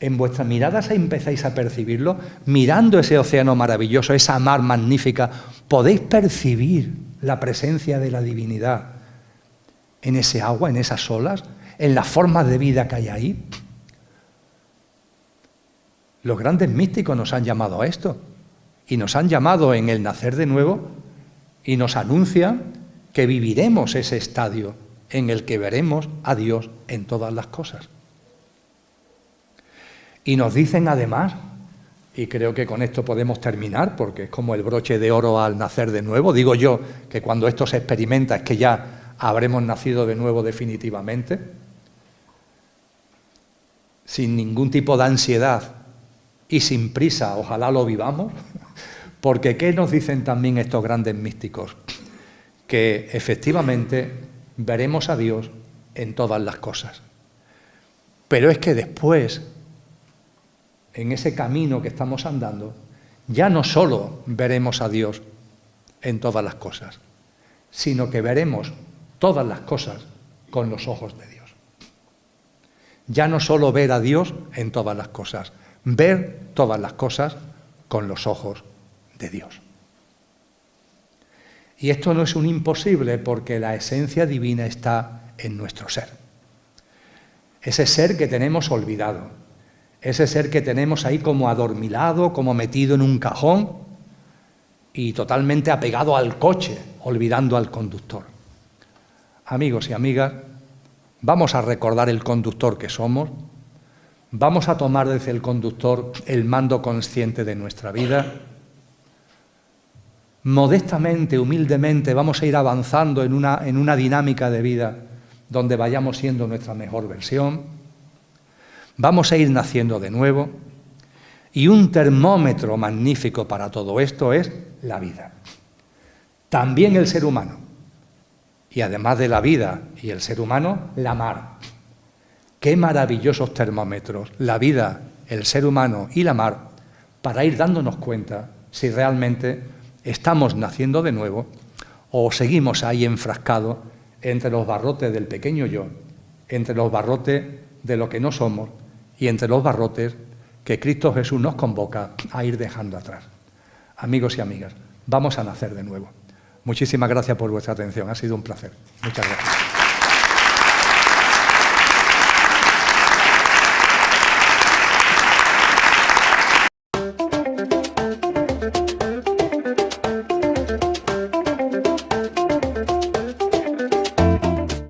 ¿En vuestras miradas empezáis a percibirlo? Mirando ese océano maravilloso, esa mar magnífica, ¿podéis percibir la presencia de la divinidad en ese agua, en esas olas, en las formas de vida que hay ahí? Los grandes místicos nos han llamado a esto, y nos han llamado en el nacer de nuevo, y nos anuncian que viviremos ese estadio en el que veremos a Dios en todas las cosas. Y nos dicen además, y creo que con esto podemos terminar, porque es como el broche de oro al nacer de nuevo, digo yo que cuando esto se experimenta es que ya habremos nacido de nuevo definitivamente, sin ningún tipo de ansiedad y sin prisa, ojalá lo vivamos, porque ¿qué nos dicen también estos grandes místicos? Que efectivamente veremos a Dios en todas las cosas. Pero es que después, en ese camino que estamos andando, ya no solo veremos a Dios en todas las cosas, sino que veremos todas las cosas con los ojos de Dios. Ya no solo ver a Dios en todas las cosas, ver todas las cosas con los ojos de Dios. Y esto no es un imposible, porque la esencia divina está en nuestro ser. Ese ser que tenemos olvidado, ese ser que tenemos ahí como adormilado, como metido en un cajón y totalmente apegado al coche, olvidando al conductor. Amigos y amigas, vamos a recordar el conductor que somos, vamos a tomar desde el conductor el mando consciente de nuestra vida. Modestamente, humildemente, vamos a ir avanzando en una dinámica de vida donde vayamos siendo nuestra mejor versión. Vamos a ir naciendo de nuevo. Y un termómetro magnífico para todo esto es la vida. También el ser humano. y además de la vida y el ser humano, la mar. Qué maravillosos termómetros, la vida, el ser humano y la mar, para ir dándonos cuenta si realmente estamos naciendo de nuevo o seguimos ahí enfrascados entre los barrotes del pequeño yo, entre los barrotes de lo que no somos y entre los barrotes que Cristo Jesús nos convoca a ir dejando atrás. Amigos y amigas, vamos a nacer de nuevo. Muchísimas gracias por vuestra atención, ha sido un placer. Muchas gracias.